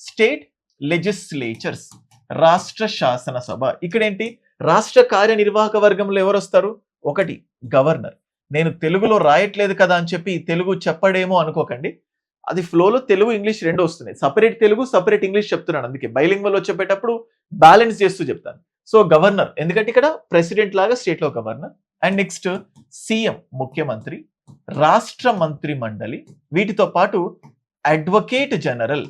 స్టేట్ లెజిస్లేచర్స్, రాష్ట్ర శాసనసభ. ఇక్కడ ఏంటి, రాష్ట్ర కార్యనిర్వాహక వర్గంలో ఎవరు వస్తారు? ఒకటి గవర్నర్. నేను తెలుగులో రాయట్లేదు కదా అని చెప్పి తెలుగు చెప్పడేమో అనుకోకండి, అది ఫ్లోలో తెలుగు ఇంగ్లీష్ రెండు వస్తున్నాయి. సపరేట్ తెలుగు సపరేట్ ఇంగ్లీష్ చెప్తున్నాను, అందుకే బైలింగ్వల్ వచ్చేటప్పుడు బ్యాలెన్స్ చేస్తూ చెప్తాను. సో గవర్నర్, ఎందుకంటే ఇక్కడ ప్రెసిడెంట్ లాగా స్టేట్ లో గవర్నర్. అండ్ నెక్స్ట్ సీఎం, ముఖ్యమంత్రి, రాష్ట్ర మంత్రి మండలి, వీటితో పాటు అడ్వకేట్ జనరల్.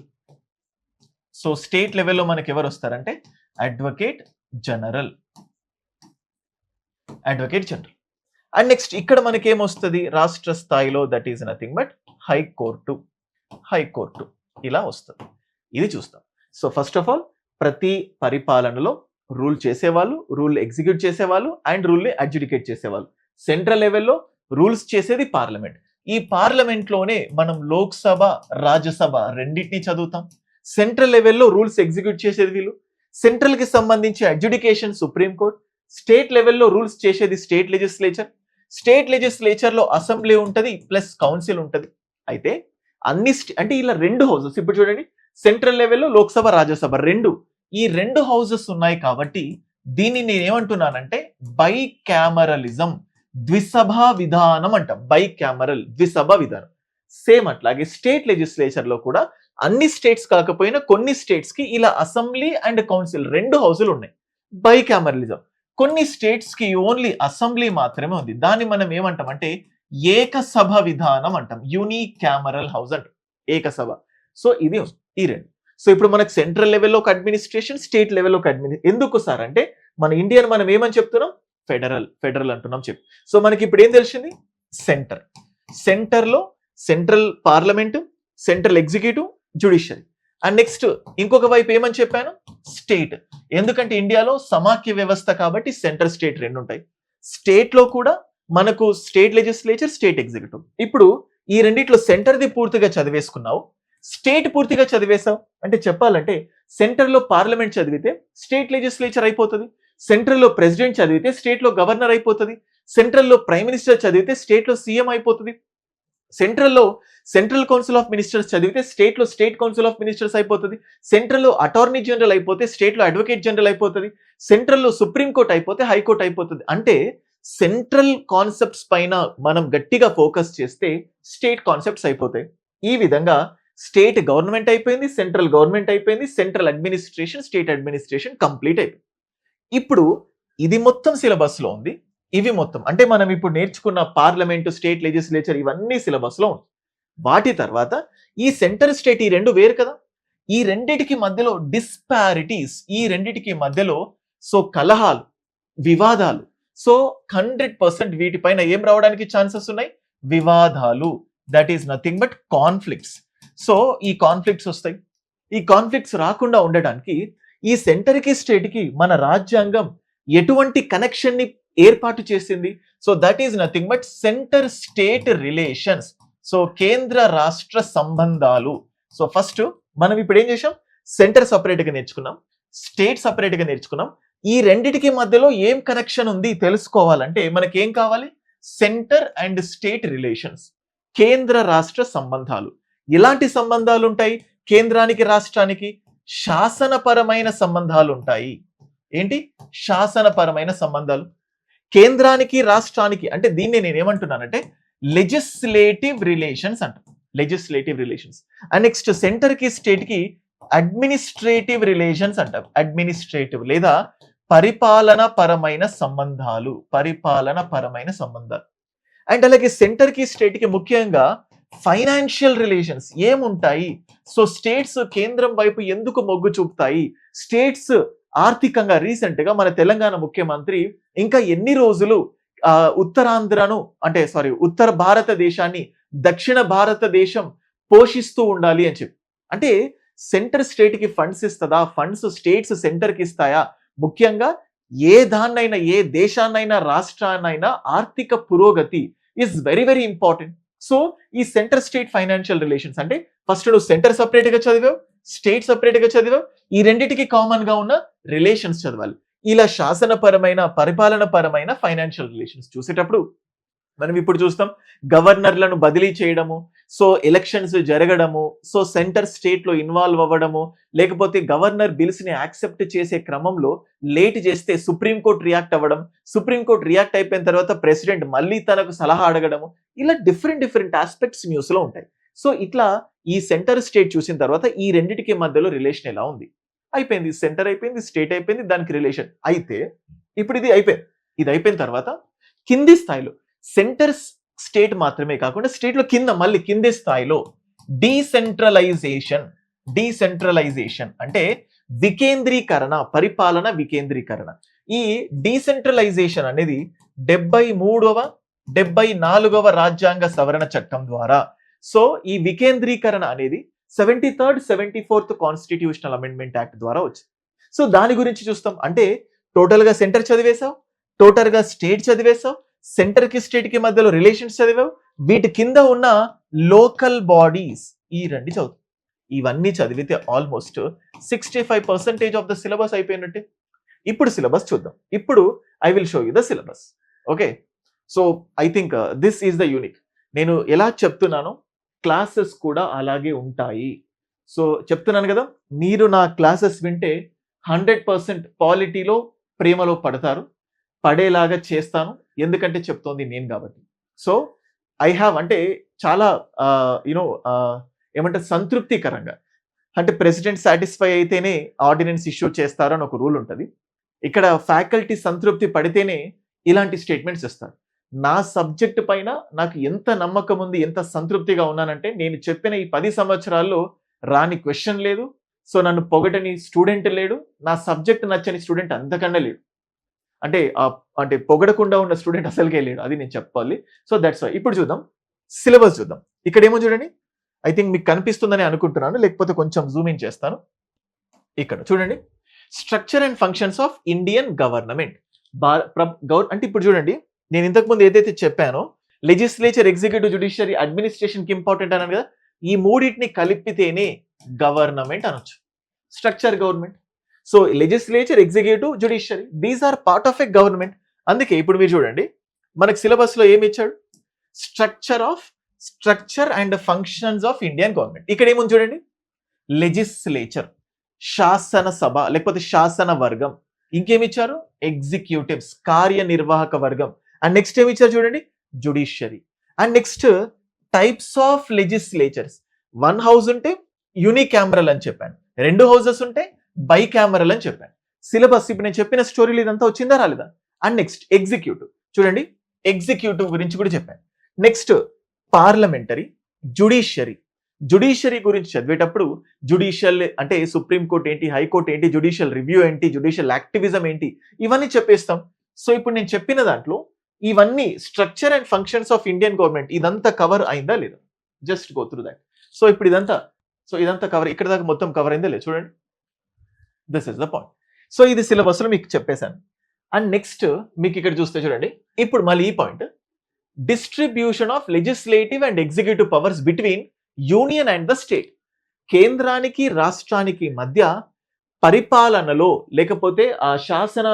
సో స్టేట్ లెవెల్లో మనకి ఎవరు వస్తారంటే advocate general, advocate general. And next ఇక్కడ మనకి ఏమొస్తుంది రాష్ట్ర స్థాయిలో, that is nothing but high court, high court ఇలా వస్తుంది. ఇది చూస్తాం. సో ఫస్ట్ ఆఫ్ ఆల్ ప్రతి పరిపాలనలో రూల్ చేసేవాళ్ళు, రూల్ ఎగ్జిక్యూట్ చేసేవాళ్ళు అండ్ రూల్ ని అడ్జుడికేట్ చేసేవాళ్ళు. సెంట్రల్ లెవెల్లో రూల్స్ చేసేది పార్లమెంట్. ఈ పార్లమెంట్ లోనే మనం లోక్సభ, రాజ్యసభ రెండింటిని చదువుతాం. సెంట్రల్ లెవెల్లో రూల్స్ ఎగ్జిక్యూట్ చేసేది వీళ్ళు. సెంట్రల్ కి సంబంధించి అడ్జుడికేషన్ సుప్రీం కోర్ట్. స్టేట్ లెవెల్లో రూల్స్ చేసేది స్టేట్ లెజిస్లేచర్. స్టేట్ లెజిస్లేచర్ లో అసెంబ్లీ ఉంటది ప్లస్ కౌన్సిల్ ఉంటది. అయితే అన్ని అంటే ఇలా రెండు హౌసెస్, ఇప్పుడు చూడండి సెంట్రల్ లెవెల్లో లోక్సభ, రాజ్యసభ రెండు, ఈ రెండు హౌసెస్ ఉన్నాయి కాబట్టి దీన్ని నేను ఏమంటున్నానంటే బై క్యామరలిజం, ద్విసభా విధానం అంటాం. బై క్యామరల్, ద్విసభ విధానం. సేమ్ అట్లాగే స్టేట్ లెజిస్లేచర్ లో కూడా అన్ని స్టేట్స్ కాకపోయినా కొన్ని స్టేట్స్ కి ఇలా అసెంబ్లీ అండ్ కౌన్సిల్ రెండు హౌసులు ఉన్నాయి. బై క్యామరలిజం. కొన్ని స్టేట్స్ కి ఓన్లీ అసెంబ్లీ మాత్రమే ఉంది. దాన్ని మనం ఏమంటాం అంటే ఏకసభ విధానం అంటాం. యూనిక్ క్యామరల్ హౌస్ అంటాం, ఏకసభ. సో ఇది ఈ రెండు. సో ఇప్పుడు మనకు సెంట్రల్ లెవెల్లో ఒక అడ్మినిస్ట్రేషన్, స్టేట్ లెవెల్లో ఒక అడ్మినిస్ట్రేషన్. ఎందుకు సార్ అంటే మన ఇండియన్ మనం ఏమని చెప్తున్నాం, ఫెడరల్, ఫెడరల్ అంటున్నాం చెప్పి. సో మనకి ఇప్పుడు ఏం తెలిసింది, సెంటర్. సెంటర్ లో central parliament, central executive, judiciary. And next ఇంకొక వైపు ఏమని చెప్పాను, స్టేట్. ఎందుకంటే ఇండియాలో సమాఖ్య వ్యవస్థ కాబట్టి సెంటర్ స్టేట్ రెండు ఉంటాయి. స్టేట్ లో కూడా మనకు స్టేట్ లెజిస్లేచర్, స్టేట్ ఎగ్జిక్యూటివ్. ఇప్పుడు ఈ రెండిట్లో సెంటర్ది పూర్తిగా చదివేసుకున్నావు, స్టేట్ పూర్తిగా చదివేశావు అంటే చెప్పాలంటే సెంటర్ లో పార్లమెంట్ చదివితే స్టేట్ లెజిస్లేచర్ అయిపోతుంది, సెంట్రల్ లో ప్రెసిడెంట్ చదివితే స్టేట్ లో గవర్నర్ అయిపోతుంది, సెంట్రల్ లో ప్రైమ్ మినిస్టర్ చదివితే స్టేట్ లో సీఎం అయిపోతుంది, సెంట్రల్ లో సెంట్రల్ కౌన్సిల్ ఆఫ్ మినిస్టర్స్ చదివితే స్టేట్ లో స్టేట్ కౌన్సిల్ ఆఫ్ మినిస్టర్స్ అయిపోతుంది, సెంట్రల్ లో అటార్నీ జనరల్ అయిపోతే స్టేట్ లో అడ్వకేట్ జనరల్ అయిపోతుంది, సెంట్రల్ లో సుప్రీం కోర్ట్ అయిపోతే హైకోర్టు అయిపోతుంది. అంటే సెంట్రల్ కాన్సెప్ట్స్ పైన మనం గట్టిగా ఫోకస్ చేస్తే స్టేట్ కాన్సెప్ట్స్ అయిపోతాయి. ఈ విధంగా స్టేట్ గవర్నమెంట్ అయిపోయింది, సెంట్రల్ గవర్నమెంట్ అయిపోయింది, central administration, state administration complete అయిపోయింది. ఇప్పుడు ఇది మొత్తం సిలబస్ లో ఉంది. ఇవి మొత్తం అంటే మనం ఇప్పుడు నేర్చుకున్న పార్లమెంటు, స్టేట్ లెజిస్లేచర్ ఇవన్నీ సిలబస్ లో ఉంది. వాటి తర్వాత ఈ సెంటర్ స్టేట్ ఈ రెండు వేరు కదా, ఈ రెండిటికి మధ్యలో డిస్పారిటీస్, ఈ రెండిటికి మధ్యలో సో కలహాలు, వివాదాలు. సో 100% వీటిపైన ఏం రావడానికి ఛాన్సెస్ ఉన్నాయి, వివాదాలు. That is nothing but conflicts. So ఈ కాన్ఫ్లిక్ట్స్ వస్తాయి. ఈ కాన్ఫ్లిక్ట్స్ రాకుండా ఉండడానికి ఈ సెంటర్ కి స్టేట్ కి మన రాజ్యాంగం ఎటువంటి కనెక్షన్ ని ఏర్పాటు చేసింది, so that is nothing but centre state relations. So కేంద్ర రాష్ట్ర సంబంధాలు. సో ఫస్ట్ మనం ఇప్పుడు ఏం చేసాం, సెంటర్ సపరేట్ గా నేర్చుకున్నాం, స్టేట్ సపరేట్ గా నేర్చుకున్నాం. ఈ రెండిటికి మధ్యలో ఏం కనెక్షన్ ఉంది తెలుసుకోవాలంటే మనకి ఏం కావాలి, సెంటర్ అండ్ స్టేట్ రిలేషన్స్, కేంద్ర రాష్ట్ర సంబంధాలు. ఎలాంటి సంబంధాలు ఉంటాయి కేంద్రానికి రాష్ట్రానికి, శాసనపరమైన సంబంధాలు ఉంటాయి. ఏంటి, శాసనపరమైన సంబంధాలు. కేంద్రానికి రాష్ట్రానికి అంటే దీన్ని నేను ఏమంటున్నానంటే లెజిస్లేటివ్ రిలేషన్స్ అంట, legislative relations. And next centre కి స్టేట్ కి అడ్మినిస్ట్రేటివ్ రిలేషన్స్ అంటారు, అడ్మినిస్ట్రేటివ్ లేదా పరిపాలన పరమైన సంబంధాలు, పరిపాలన పరమైన సంబంధాలు. అండ్ అలాగే సెంటర్ కి స్టేట్ కి ముఖ్యంగా ఫైనాన్షియల్ రిలేషన్స్ ఏముంటాయి. సో స్టేట్స్ కేంద్రం వైపు ఎందుకు మొగ్గు చూపుతాయి, స్టేట్స్ ఆర్థికంగా రీసెంట్ గా మన తెలంగాణ ముఖ్యమంత్రి ఇంకా ఎన్ని రోజులు ఉత్తరాంధ్రను అంటే ఉత్తర భారతదేశాన్ని దక్షిణ భారతదేశం పోషిస్తూ ఉండాలి అని చెప్పి, అంటే సెంటర్ స్టేట్ కి ఫండ్స్ ఇస్తుందా, ఫండ్స్ స్టేట్స్ సెంటర్ కి ఇస్తాయా. ముఖ్యంగా ఏ దాన్నైనా, ఏ దేశాన్నైనా, రాష్ట్రాన్నైనా ఆర్థిక పురోగతి is very very important. So ఈ సెంటర్ స్టేట్ ఫైనాన్షియల్ రిలేషన్స్ అంటే ఫస్ట్ నువ్వు సెంటర్ సపరేట్ గా చదివావు, స్టేట్ సపరేట్ గా చదివావు, ఈ రెండింటికి కామన్ గా ఉన్న రిలేషన్స్ చదవాలి. ఇలా శాసనపరమైన, పరిపాలన పరమైన ఫైనాన్షియల్ రిలేషన్స్ చూసేటప్పుడు మనం ఇప్పుడు చూస్తాం గవర్నర్లను బదిలీ చేయడము, సో ఎలక్షన్స్ జరగడము, సో సెంటర్ స్టేట్ లో ఇన్వాల్వ్ అవ్వడము, లేకపోతే గవర్నర్ బిల్స్ ని యాక్సెప్ట్ చేసే క్రమంలో లేట్ చేస్తే సుప్రీంకోర్టు రియాక్ట్ అవ్వడం, సుప్రీంకోర్టు రియాక్ట్ అయిపోయిన తర్వాత ప్రెసిడెంట్ మళ్ళీ తనకు సలహా అడగడము, ఇలా డిఫరెంట్ ఆస్పెక్ట్స్ న్యూస్ లో ఉంటాయి. సో ఇట్లా ఈ సెంటర్ స్టేట్ చూసిన తర్వాత ఈ రెండిటికి మధ్యలో రిలేషన్ ఎలా ఉంది, అయిపోయింది, సెంటర్ అయిపోయింది, స్టేట్ అయిపోయింది, దానికి రిలేషన్ అయితే ఇప్పుడు ఇది అయిపోయింది. ఇది అయిపోయిన తర్వాత కింది స్థాయిలో సెంటర్ స్టేట్ మాత్రమే కాకుండా స్టేట్ లో కింద మళ్ళీ కింది స్థాయిలో డీసెంట్రలైజేషన్ అంటే వికేంద్రీకరణ, పరిపాలన వికేంద్రీకరణ. ఈ డీసెంట్రలైజేషన్ అనేది 74వ రాజ్యాంగ సవరణ చట్టం ద్వారా, సో ఈ వికేంద్రీకరణ అనేది 73rd 74th constitutional amendment act ద్వారా వచ్చింది. సో దాని గురించి చూస్తాం. అంటే టోటల్ గా సెంటర్ చదివేశావు, టోటల్ గా స్టేట్ చదివేశావు, సెంటర్ కి స్టేట్ కి మధ్యలో రిలేషన్స్ చదివావు, వీటి కింద ఉన్న లోకల్ బాడీస్ ఈ రెండు చదువు. ఇవన్నీ చదివితే ఆల్మోస్ట్ 65% ఆఫ్ ద సిలబస్ అయిపోయినట్టే. ఇప్పుడు సిలబస్ చూద్దాం. ఇప్పుడు I will show you the syllabus. Okay, so I think this is the unique. నేను ఎలా చెప్తున్నానో క్లాసెస్ కూడా అలాగే ఉంటాయి. సో చెప్తున్నాను కదా, మీరు నా క్లాసెస్ వింటే 100% పాలిటీలో ప్రేమలో పడతారు, పడేలాగా చేస్తాను, ఎందుకంటే చెప్తోంది నేను కాబట్టి. సో ఐ హ్యావ్ అంటే చాలా ఏమంటే సంతృప్తికరంగా, అంటే ప్రెసిడెంట్ సాటిస్ఫై అయితేనే ఆర్డినెన్స్ ఇష్యూ చేస్తారని ఒక రూల్ ఉంటుంది. ఇక్కడ ఫ్యాకల్టీ సంతృప్తి పడితేనే ఇలాంటి స్టేట్మెంట్స్ ఇస్తారు. నా సబ్జెక్ట్ పైన నాకు ఎంత నమ్మకం ఉంది, ఎంత సంతృప్తిగా ఉన్నానంటే నేను చెప్పిన ఈ 10 సంవత్సరాల్లో రాని క్వశ్చన్ లేదు, సో నన్ను పొగటని స్టూడెంట్ లేడు, నా సబ్జెక్ట్ నచ్చని స్టూడెంట్ అంతకన్నా లేడు. అంటే పొగడకుండా ఉన్న స్టూడెంట్ అసలుకే లేడు, అది నేను చెప్పాలి. So that's why. ఇప్పుడు చూద్దాం సిలబస్ చూద్దాం. ఇక్కడ ఏమో చూడండి, ఐ థింక్ మీకు కనిపిస్తుందని అనుకుంటున్నాను, లేకపోతే కొంచెం జూమ్ ఇన్ చేస్తాను. ఇక్కడ చూడండి, structure and functions of Indian government. అంటే ఇప్పుడు చూడండి, నేను ఇంతకుముందు ఏదైతే చెప్పానో లెజిస్లేచర్, ఎగ్జిక్యూటివ్, జ్యుడిషియరీ, అడ్మినిస్ట్రేషన్ కి ఇంపార్టెంట్ అన్నాను కదా, ఈ మూడింటిని కలిపితేనే గవర్నమెంట్ అనొచ్చు. Structure government, so legislature, executive, judiciary, these are part of a government. అందుకే ఇప్పుడు మీరు చూడండి, మనకు సిలబస్ లో ఏమి ఇచ్చాడు, structure and functions of Indian government. ఇక్కడ ఏముంది చూడండి, లెజిస్లేచర్, శాసనసభ లేకపోతే శాసన వర్గం. ఇంకేమి ఇచ్చారు, ఎగ్జిక్యూటివ్స్, కార్యనిర్వాహక వర్గం. అండ్ నెక్స్ట్ ఏమి ఇచ్చారు చూడండి, judiciary. And next types of legislatures. 1 house ఉంటే యూనికామరల్ అని చెప్పాను, 2 హౌసెస్ ఉంటే బై క్యామరల్ అని చెప్పాను. సిలబస్ ఇప్పుడు నేను చెప్పిన స్టోరీలు ఇదంతా వచ్చిందా రాలేదా. అండ్ నెక్స్ట్ ఎగ్జిక్యూటివ్ చూడండి, ఎగ్జిక్యూటివ్ గురించి కూడా చెప్పాను. నెక్స్ట్ పార్లమెంటరీ, జ్యుడిషియరీ గురించి చదివేటప్పుడు జ్యుడిషియల్ అంటే సుప్రీంకోర్టు ఏంటి, హైకోర్టు ఏంటి, జ్యుడిషియల్ రివ్యూ ఏంటి, జ్యుడిషియల్ యాక్టివిజం ఏంటి, ఇవన్నీ చెప్పేస్తాం. సో ఇప్పుడు నేను చెప్పిన దాంట్లో ఇవన్నీ structure and functions of Indian government ఇదంతా కవర్ అయిందా లేదా, just go through that. So ఇప్పుడు ఇదంతా కవర్, ఇక్కడ దాకా మొత్తం కవర్ అయిందా లేదు చూడండి, this is the point. So ఇది సిలబస్ లో మీకు చెప్పేశాను. అండ్ నెక్స్ట్ మీకు ఇక్కడ చూస్తే చూడండి, ఇప్పుడు మళ్ళీ ఈ point, distribution of legislative and executive powers between union and the state. కేంద్రానికి రాష్ట్రానికి మధ్య పరిపాలనలో లేకపోతే ఆ శాసన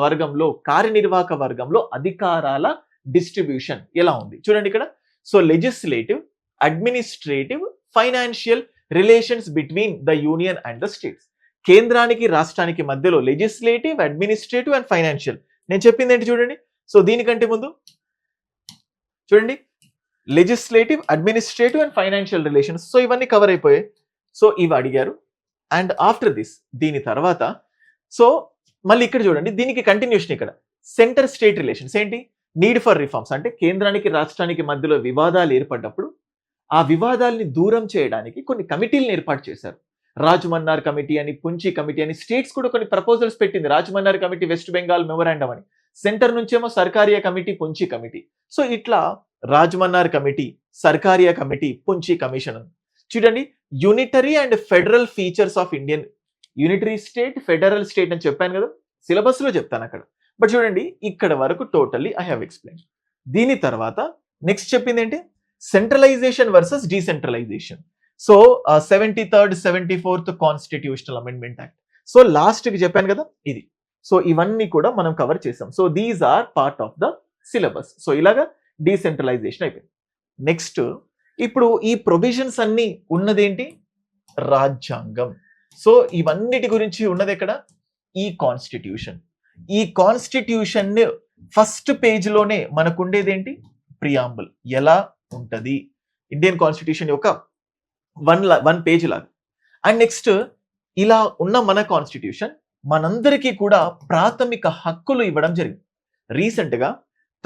వర్గంలో, కార్యనిర్వాహక వర్గంలో అధికారాల డిస్ట్రిబ్యూషన్ ఎలా ఉంది చూడండి ఇక్కడ. So legislative, administrative, financial relations between the union and the states. కేంద్రానికి రాష్ట్రానికి మధ్యలో లెజిస్లేటివ్, అడ్మినిస్ట్రేటివ్ అండ్ ఫైనాన్షియల్. నేను చెప్పింది ఏంటి చూడండి, సో దీనికంటే ముందు చూడండి, legislative, administrative and financial relations. So ఇవన్నీ కవర్ అయిపోయాయి. సో ఇవి అడిగారు. అండ్ ఆఫ్టర్ దిస్, దీని తర్వాత సో మళ్ళీ ఇక్కడ చూడండి, దీనికి కంటిన్యూషన్ ఇక్కడ సెంటర్ స్టేట్ రిలేషన్స్ ఏంటి, నీడ్ ఫర్ రిఫార్మ్స్. అంటే కేంద్రానికి రాష్ట్రానికి మధ్యలో వివాదాలు ఏర్పడ్డప్పుడు ఆ వివాదాల్ని దూరం చేయడానికి కొన్ని కమిటీలను ఏర్పాటు చేశారు. రాజ్మన్నార్ కమిటీ అని, పుంచి కమిటీ అని. స్టేట్స్ కూడా కొన్ని ప్రపోజల్స్ పెట్టింది. రాజ్మన్నార్ కమిటీ, వెస్ట్ బెంగాల్ మెమోరాండం అని. సెంటర్ నుంచేమో Sarkaria committee, Punchhi committee. So ఇట్లా Rajamannar committee, Sarkaria committee, Punchhi commission. చూడండి, unitary and federal features of Indian, unitary state, federal state అని చెప్పాను కదా, సిలబస్ లో చెప్తాను అక్కడ. బట్ చూడండి, ఇక్కడ వరకు టోటల్లీ ఐ హావ్ ఎక్స్ప్లెయిన్. దీని తర్వాత నెక్స్ట్ చెప్పింది ఏంటి, centralisation versus decentralisation. So 73rd 74th constitutional amendment act. So last కి చెప్పాను కదా ఇది. సో ఇవన్నీ కూడా మనం కవర్ చేసాం. So these are part of the syllabus. So ఇలాగా డీసెంట్రలైజేషన్ అయిపోయింది. నెక్స్ట్ ఇప్పుడు ఈ ప్రొవిజన్స్ అన్ని ఉన్నదేంటి? రాజ్యాంగం. సో ఇవన్నిటి గురించి ఉన్నది ఎక్కడ? ఈ కాన్స్టిట్యూషన్. ఈ కాన్స్టిట్యూషన్ ఫస్ట్ పేజ్ లోనే మనకు ఉండేదేంటి? ప్రియాంబుల్. ఎలా ఉంటది ఇండియన్ కాన్స్టిట్యూషన్ యొక్క వన్ పేజ్ లాగా. అండ్ నెక్స్ట్ ఇలా ఉన్న మన కాన్స్టిట్యూషన్ మనందరికీ కూడా ప్రాథమిక హక్కులు ఇవ్వడం జరిగింది. రీసెంట్ గా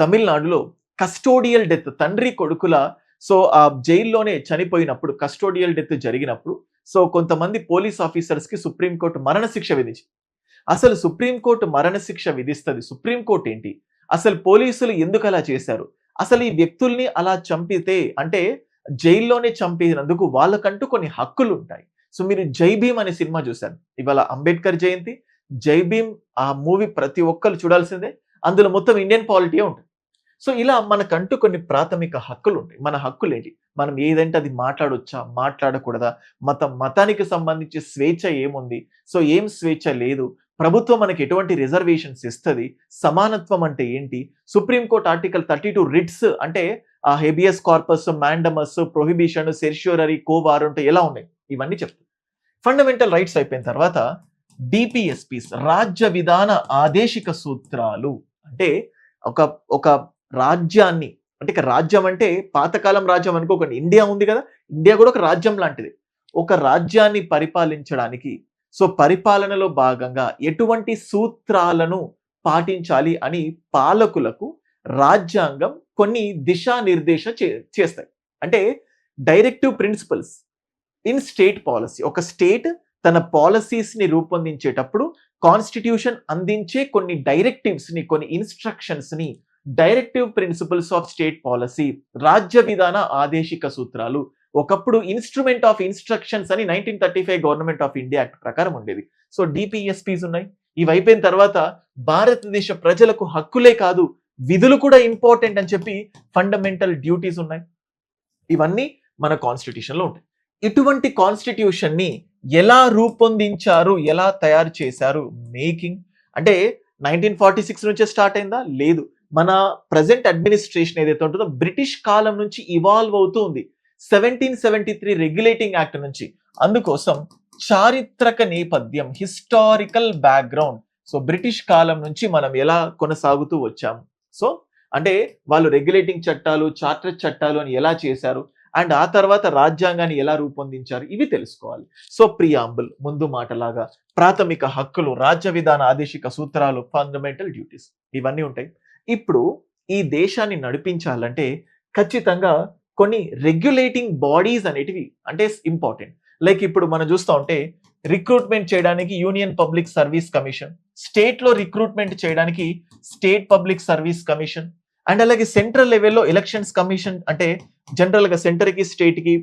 తమిళనాడులో కస్టోడియల్ డెత్, తండ్రి కొడుకుల సో ఆ జైల్లోనే చనిపోయినప్పుడు కస్టోడియల్ డెత్ జరిగినప్పుడు సో కొంతమంది పోలీస్ ఆఫీసర్స్ కి సుప్రీంకోర్టు మరణశిక్ష విధించింది. అసలు సుప్రీంకోర్టు మరణశిక్ష విధిస్తుంది. సుప్రీంకోర్టు ఏంటి? అసలు పోలీసులు ఎందుకు అలా చేశారు? అసలు ఈ వ్యక్తుల్ని అలా చంపితే అంటే జైల్లోనే చంపినందుకు వాళ్ళకంటూ కొన్ని హక్కులు ఉంటాయి. సో మీరు జై భీమ్ అనే సినిమా చూశారు. ఇవాళ అంబేద్కర్ జయంతి. జై భీమ్ ఆ మూవీ ప్రతి ఒక్కరు చూడాల్సిందే. అందులో మొత్తం ఇండియన్ పాలిటీ ఉంటుంది. సో ఇలా మనకంటూ కొన్ని ప్రాథమిక హక్కులు ఉంటాయి. మన హక్కులు ఏంటి? మనం ఏదంటే అది మాట్లాడొచ్చా, మాట్లాడకూడదా? మతానికి సంబంధించి స్వేచ్ఛ ఏముంది? సో ఏం స్వేచ్ఛ లేదు? ప్రభుత్వం మనకి ఎటువంటి రిజర్వేషన్స్ ఇస్తుంది? సమానత్వం అంటే ఏంటి? సుప్రీంకోర్టు ఆర్టికల్ 32 రిట్స్ అంటే ఆ హెబియస్ కార్పస్, మ్యాండమస్, ప్రొహిబిషన్, సెర్ష్యూరరీ, కోవారంట్ ఎలా ఉన్నాయి ఇవన్నీ చెప్తాయి. ఫండమెంటల్ రైట్స్ అయిపోయిన తర్వాత డిపిఎస్పీస్, రాజ్య విధాన ఆదేశిక సూత్రాలు. అంటే ఒక రాజ్యాన్ని అంటే రాజ్యం అంటే పాతకాలం రాజ్యం అనుకోకండి. ఇండియా ఉంది కదా, ఇండియా కూడా ఒక రాజ్యం లాంటిది. ఒక రాజ్యాన్ని పరిపాలించడానికి సో పరిపాలనలో భాగంగా ఎటువంటి సూత్రాలను పాటించాలి అని పాలకులకు రాజ్యాంగం కొన్ని దిశానిర్దేశం చేస్తాయి. అంటే directive principles in state policy. ఒక స్టేట్ తన పాలసీస్ ని రూపొందించేటప్పుడు కాన్స్టిట్యూషన్ అందించే కొన్ని డైరెక్టివ్స్ ని, కొన్ని ఇన్స్ట్రక్షన్స్ ని directive principles of state policy, రాజ్య విధాన ఆదేశిక సూత్రాలు. ఒకప్పుడు ఇన్స్ట్రుమెంట్ ఆఫ్ ఇన్స్ట్రక్షన్స్ అని 1935 గవర్నమెంట్ ఆఫ్ ఇండియా యాక్ట్ ప్రకారం ఉండేది. సో డిపిఎస్పీస్ ఉన్నాయి. ఇవి అయిపోయిన తర్వాత భారతదేశ ప్రజలకు హక్కులే కాదు విధులు కూడా ఇంపార్టెంట్ అని చెప్పి ఫండమెంటల్ డ్యూటీస్ ఉన్నాయి. ఇవన్నీ మన కాన్స్టిట్యూషన్ లో ఉంటాయి. ఇటువంటి కాన్స్టిట్యూషన్ ని ఎలా రూపొందించారు, ఎలా తయారు చేశారు? మేకింగ్ అంటే 1946 నుంచే స్టార్ట్ అయిందా? లేదు. మన ప్రజెంట్ అడ్మినిస్ట్రేషన్ ఏదైతే ఉంటుందో బ్రిటిష్ కాలం నుంచి ఇవాల్వ్ అవుతూ ఉంది. 1773 రెగ్యులేటింగ్ యాక్ట్ నుంచి. అందుకోసం చారిత్రక నేపథ్యం, హిస్టారికల్ బ్యాక్గ్రౌండ్. సో బ్రిటిష్ కాలం నుంచి మనం ఎలా కొనసాగుతూ వచ్చాము. సో అంటే వాళ్ళు రెగ్యులేటింగ్ చట్టాలు, చార్టర్ చట్టాలు అని ఎలా చేశారు అండ్ ఆ తర్వాత రాజ్యాంగాన్ని ఎలా రూపొందించారు ఇవి తెలుసుకోవాలి. సో ప్రియాంబుల్ ముందు మాటలాగా ప్రాథమిక హక్కులు, రాజ్య విధాన ఆదేశిక సూత్రాలు, ఫండమెంటల్ డ్యూటీస్ ఇవన్నీ ఉంటాయి. ఇప్పుడు ఈ దేశాన్ని నడిపించాలంటే ఖచ్చితంగా కొన్ని రెగ్యులేటింగ్ బాడీస్ అనేటివి అంటే ఇంపార్టెంట్. లైక్ ఇప్పుడు మనం చూస్తూ ఉంటే రిక్రూట్మెంట్ చేయడానికి Union public service commission, state లో రిక్రూట్మెంట్ చేయడానికి state public service commission and అలాగే సెంట్రల్ లెవెల్లో ఎలక్షన్స్ కమిషన్. అంటే జనరల్ గా సెంటర్ కి స్టేట్ కి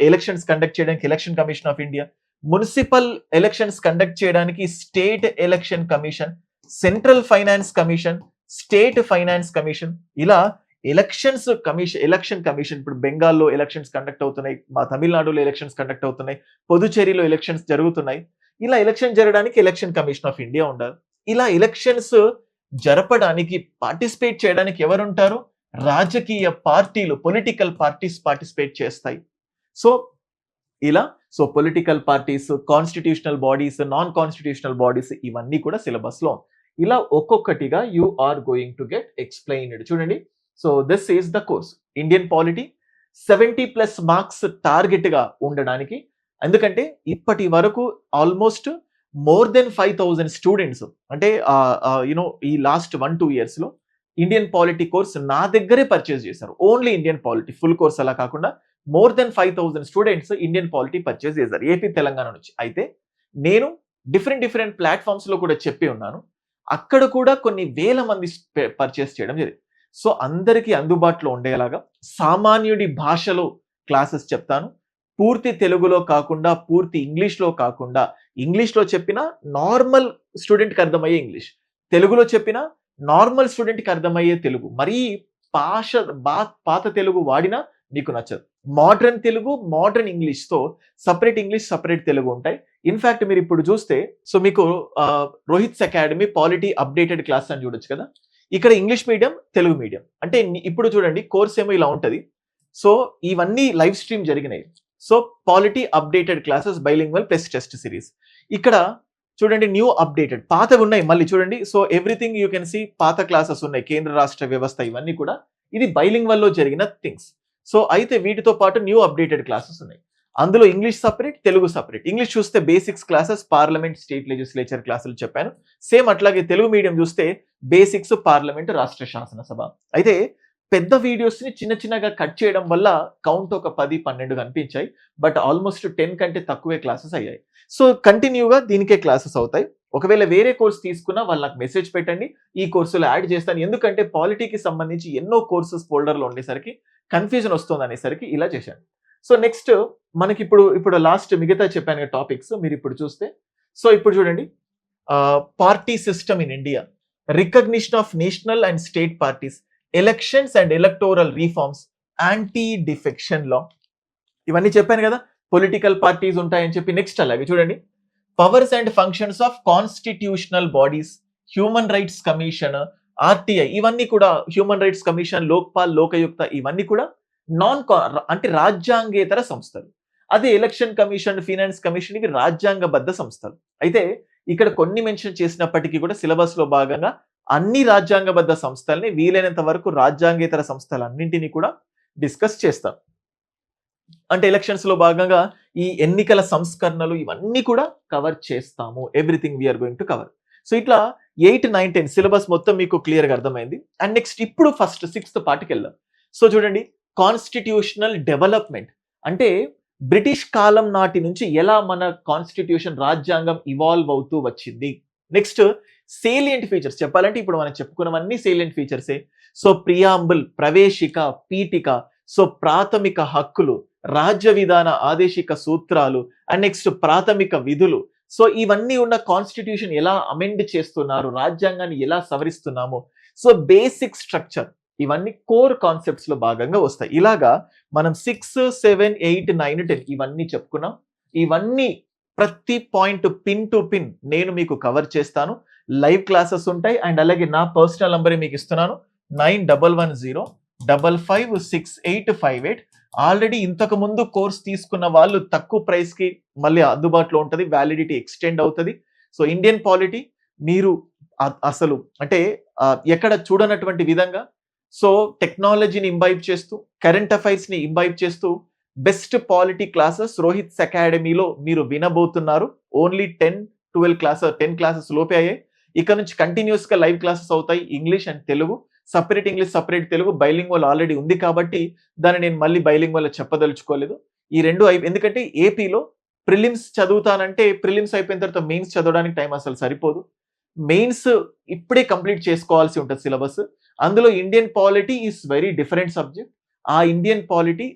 ఎలక్షన్స్ కండక్ట్ చేయడానికి election commission of India, municipal elections conduct చేయడానికి state election commission, central finance commission, state finance commission. ఇలా ఎలక్షన్ కమిషన్ ఇప్పుడు బెంగాల్లో ఎలక్షన్స్ కండక్ట్ అవుతున్నాయి, మా తమిళనాడులో ఎలక్షన్స్ కండక్ట్ అవుతున్నాయి, పుదుచ్చేరిలో ఎలక్షన్స్ జరుగుతున్నాయి. ఇలా ఎలక్షన్ జరగడానికి ఎలక్షన్ కమిషన్ ఆఫ్ ఇండియా ఉండాలి. ఇలా ఎలక్షన్స్ జరపడానికి, పార్టిసిపేట్ చేయడానికి ఎవరుంటారు? రాజకీయ పార్టీలు, పొలిటికల్ పార్టీస్ పార్టిసిపేట్ చేస్తాయి. So political parties, constitutional bodies, non constitutional bodies ఇవన్నీ కూడా సిలబస్ లో. ఇలా ఒక్కొక్కటిగా you are going to get explained. చూడండి, so this is the course Indian polity. 70+ marks target గా ఉండడానికి, ఎందుకంటే ఇప్పటి వరకు ఆల్మోస్ట్ మోర్ దెన్ 5,000 స్టూడెంట్స్ అంటే ఈ లాస్ట్ 1-2 years లో ఇండియన్ పాలిటీ కోర్స్ నా దగ్గరే పర్చేస్ చేశారు. Only Indian polity full course అలా కాకుండా more than 5,000 students Indian polity purchase చేశారు ఏపీ, తెలంగాణ నుంచి. అయితే నేను డిఫరెంట్ ప్లాట్ఫామ్స్ లో కూడా చెప్పి ఉన్నాను. అక్కడ కూడా కొన్ని వేల మంది పర్చేస్ చేయడం జరిగింది. సో అందరికీ అందుబాటులో ఉండేలాగా సామాన్యుడి భాషలో క్లాసెస్ చెప్తాను. పూర్తి తెలుగులో కాకుండా, పూర్తి ఇంగ్లీష్లో కాకుండా, ఇంగ్లీష్లో చెప్పినా నార్మల్ స్టూడెంట్కి అర్థమయ్యే ఇంగ్లీష్, తెలుగులో చెప్పినా నార్మల్ స్టూడెంట్కి అర్థమయ్యే తెలుగు. మరీ పాత తెలుగు వాడినా మీకు నచ్చదు. మోడర్న్ తెలుగు, మోడర్న్ ఇంగ్లీష్తో సపరేట్ ఇంగ్లీష్, సపరేట్ తెలుగు ఉంటాయి. ఇన్ఫాక్ట్ మీరు ఇప్పుడు చూస్తే సో మీకు Rohit's academy polity updated class అని చూడొచ్చు కదా. ఇక్కడ ఇంగ్లీష్ మీడియం, తెలుగు మీడియం. అంటే ఇప్పుడు చూడండి కోర్స్ ఏమో ఇలా ఉంటది. సో ఇవన్నీ లైవ్ స్ట్రీమ్ జరిగినాయి. So polity updated classes bilingual plus test series. ఇక్కడ చూడండి న్యూ అప్డేటెడ్ పాతవి ఉన్నాయి మళ్ళీ చూడండి. So everything you can see పాత క్లాసెస్ ఉన్నాయి. కేంద్ర రాష్ట్ర వ్యవస్థ ఇవన్నీ కూడా ఇది బైలింగ్వల్ లో జరిగిన థింగ్స్. సో అయితే వీటితో పాటు న్యూ అప్డేటెడ్ క్లాసెస్ ఉన్నాయి. అందులో English separate, Telugu separate. English చూస్తే basics classes, parliament, state legislature క్లాసులు చెప్పాను. సేమ్ అట్లాగే తెలుగు మీడియం చూస్తే బేసిక్స్, పార్లమెంట్, రాష్ట్ర శాసనసభ. అయితే పెద్ద వీడియోస్ ని చిన్న చిన్నగా కట్ చేయడం వల్ల కౌంట్ ఒక 10-12 కనిపించాయి. బట్ ఆల్మోస్ట్ 10 కంటే తక్కువే క్లాసెస్ అయ్యాయి. సో కంటిన్యూగా దీనికే క్లాసెస్ అవుతాయి. ఒకవేళ వేరే కోర్స్ తీసుకున్నా వాళ్ళు నాకు మెసేజ్ పెట్టండి, ఈ కోర్సులో యాడ్ చేస్తాను. ఎందుకంటే పాలిటీకి సంబంధించి ఎన్నో కోర్సెస్ ఫోల్డర్లో ఉండేసరికి కన్ఫ్యూజన్ వస్తుంది అనేసరికి ఇలా చేశాను. సో నెక్స్ట్ మనకి ఇప్పుడు లాస్ట్ మిగతా చెప్పాను టాపిక్స్ మీరు ఇప్పుడు చూస్తే. సో ఇప్పుడు చూడండి party system in India, recognition of national and state parties, elections and electoral reforms, anti defection law, ఇవన్నీ చెప్పాను కదా. పొలిటికల్ పార్టీస్ ఉంటాయని చెప్పి. నెక్స్ట్ అలాగే చూడండి powers and functions of constitutional bodies, human rights commission, RTI, ఇవన్నీ కూడా human rights commission, Lokpal, Lokayukta, ఇవన్నీ కూడా అంటే రాజ్యాంగేతర సంస్థలు. అదే ఎలక్షన్ కమిషన్, ఫినాన్స్ కమిషన్ ఇవి రాజ్యాంగబద్ధ సంస్థలు. అయితే ఇక్కడ కొన్ని మెన్షన్ చేసినప్పటికీ కూడా సిలబస్ లో భాగంగా అన్ని రాజ్యాంగబద్ధ సంస్థల్ని వీలైనంత వరకు రాజ్యాంగేతర సంస్థలన్నింటినీ కూడా డిస్కస్ చేస్తాం. అంటే ఎలక్షన్స్ లో భాగంగా ఈ ఎన్నికల సంస్కరణలు ఇవన్నీ కూడా కవర్ చేస్తాము. Everything we are going to cover. So ఇట్లా 8, 9, 10 సిలబస్ మొత్తం మీకు క్లియర్ గా అర్థమైంది. అండ్ నెక్స్ట్ ఇప్పుడు ఫస్ట్ 6th పార్ట్కి వెళ్దాం. సో చూడండి కాన్స్టిట్యూషనల్ డెవలప్మెంట్ అంటే బ్రిటిష్ కాలం నాటి నుంచి ఎలా మన కాన్స్టిట్యూషన్ రాజ్యాంగం ఇవాల్వ్ అవుతూ వచ్చింది. నెక్స్ట్ సేలియంట్ ఫీచర్స్ చెప్పాలంటే ఇప్పుడు మనం చెప్పుకున్నవన్నీ salient ఫీచర్సే. So preamble, ప్రవేశిక, Pitaka, so ప్రాథమిక హక్కులు, రాజ్య విధాన ఆదేశిక సూత్రాలు, అండ్ నెక్స్ట్ ప్రాథమిక విధులు. సో ఇవన్నీ ఉన్న కాన్స్టిట్యూషన్ ఎలా అమెండ్ చేస్తున్నారు, రాజ్యాంగాన్ని ఎలా సవరిస్తున్నాము, సో బేసిక్ స్ట్రక్చర్, ఇవన్నీ కోర్ కాన్సెప్ట్స్ లో భాగంగా వస్తాయి. ఇలాగా మనం 6, 7, 8, 9, 10 ఇవన్నీ చెప్పుకున్నాం. ఇవన్నీ ప్రతి పాయింట్ పిన్ టు పిన్ నేను మీకు కవర్ చేస్తాను. లైవ్ క్లాసెస్ ఉంటాయి. అండ్ అలాగే నా పర్సనల్ నంబర్ మీకు ఇస్తున్నాను 9110556858. ఆల్రెడీ ఇంతకు ముందు కోర్స్ తీసుకున్న వాళ్ళు తక్కువ ప్రైస్ కి మళ్ళీ అందుబాటులో ఉంటుంది. వ్యాలిడిటీ ఎక్స్టెండ్ అవుతుంది. సో ఇండియన్ పాలిటీ మీరు అసలు అంటే ఎక్కడ చూడనటువంటి విధంగా సో టెక్నాలజీని ఇంబైబ్ చేస్తూ, కరెంట్ అఫైర్స్ ని ఇంబైబ్ చేస్తూ బెస్ట్ పాలిటీ క్లాసెస్ రోహిత్ అకాడమీలో మీరు వినబోతున్నారు. ఓన్లీ 10 క్లాసెస్ లోపే అయ్యాయి. ఇక్కడ నుంచి కంటిన్యూస్ గా లైవ్ క్లాసెస్ అవుతాయి. English and Telugu, separate English, separate Telugu. Bilingual already ఉంది కాబట్టి దాన్ని నేను మళ్ళీ బైలింగ్వల్ చెప్పదలుచుకోలేదు. ఈ రెండు ఎందుకంటే ఏపీలో ప్రిలిమ్స్ చదువుతానంటే ప్రిలిమ్స్ అయిపోయిన తర్వాత మెయిన్స్ చదవడానికి టైం అసలు సరిపోదు. మెయిన్స్ ఇప్పుడే కంప్లీట్ చేసుకోవాల్సి ఉంటుంది సిలబస్. అందులో Indian polity is very different subject. ఆ ఇండియన్ పాలిటీ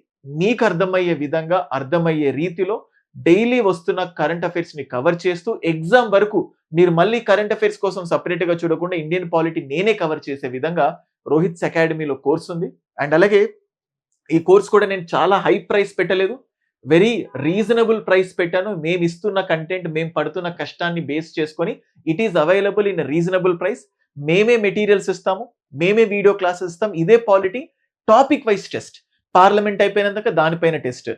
మీకు అర్థమయ్యే విధంగా, అర్థమయ్యే రీతిలో డైలీ వస్తున్న కరెంట్ అఫైర్స్ ని కవర్ చేస్తూ ఎగ్జామ్ వరకు మీరు మళ్ళీ కరెంట్ అఫైర్స్ కోసం సపరేట్ గా చూడకుండా ఇండియన్ పాలిటీ నేనే కవర్ చేసే విధంగా రోహిత్ అకాడమీలో కోర్స్ ఉంది. అండ్ అలాగే ఈ కోర్స్ కూడా నేను చాలా హై ప్రైస్ పెట్టలేదు, వెరీ రీజనబుల్ ప్రైస్ పెట్టాను. మేము ఇస్తున్న కంటెంట్, మేము పడుతున్న కష్టాన్ని బేస్ చేసుకొని it is available in reasonable price. మేమే మెటీరియల్స్ ఇస్తాము, మేమే వీడియో క్లాసెస్ ఇస్తాం. ఇదే polity topic wise test, parliament అయిపోయినాక దానిపైన టెస్ట్,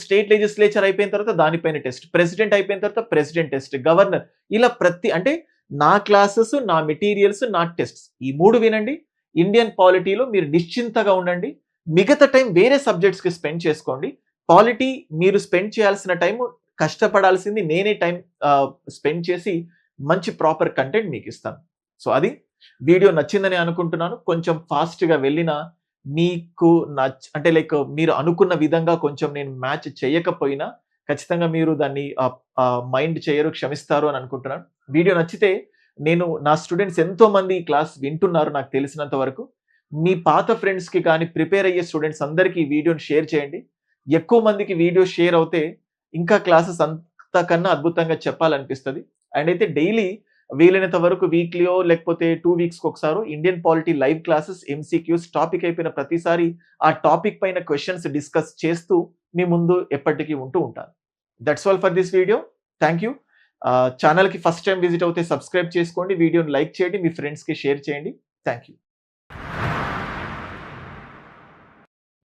స్టేట్ లెజిస్లేచర్ అయిపోయిన తర్వాత దానిపైన టెస్ట్, ప్రెసిడెంట్ అయిపోయిన తర్వాత ప్రెసిడెంట్ టెస్ట్, గవర్నర్, ఇలా అంటే నా క్లాసెస్, నా మెటీరియల్స్, నా టెస్ట్స్ ఈ 3 వినండి. ఇండియన్ పాలిటీలో మీరు నిశ్చింతగా ఉండండి. మిగతా టైం వేరే సబ్జెక్ట్స్ కి స్పెండ్ చేసుకోండి. పాలిటీ మీరు స్పెండ్ చేయాల్సిన టైం, కష్టపడాల్సింది నేనే టైం స్పెండ్ చేసి మంచి ప్రాపర్ కంటెంట్ మీకు ఇస్తాను. సో అది వీడియో నచ్చిందని అనుకుంటున్నాను. కొంచెం ఫాస్ట్ గా వెళ్ళినా మీకు అంటే లైక్ మీరు అనుకున్న విధంగా కొంచెం నేను మ్యాచ్ చేయకపోయినా ఖచ్చితంగా మీరు దాన్ని మైండ్ చేయరు, క్షమిస్తారు అని అనుకుంటున్నాను. వీడియో నచ్చితే నా స్టూడెంట్స్ ఎంతో మంది ఈ క్లాస్ వింటున్నారు నాకు తెలిసినంత వరకు. మీ పాత ఫ్రెండ్స్ కి కానీ ప్రిపేర్ అయ్యే స్టూడెంట్స్ అందరికీ ఈ వీడియోని షేర్ చేయండి. ఎక్కువ మందికి వీడియో షేర్ అవుతే ఇంకా క్లాసెస్ అంతకన్నా అద్భుతంగా చెప్పాలనిపిస్తుంది. అండ్ అయితే డైలీ వీలైనంత వరకు వీక్లీయో లేకపోతే 2 వీక్స్ ఒకసారి Indian polity live classes, MCQs, topic అయిపోయిన ప్రతిసారి ఆ టాపిక్ పైన క్వశ్చన్స్ డిస్కస్ చేస్తూ మీ ముందు ఎప్పటికీ ఉంటూ ఉంటాను. That's all for this video. Thank you. ఛానల్కి ఫస్ట్ టైం విజిట్ అవుతే సబ్స్క్రైబ్ చేసుకోండి, వీడియోని లైక్ చేయండి, మీ ఫ్రెండ్స్కి షేర్ చేయండి. Thank you.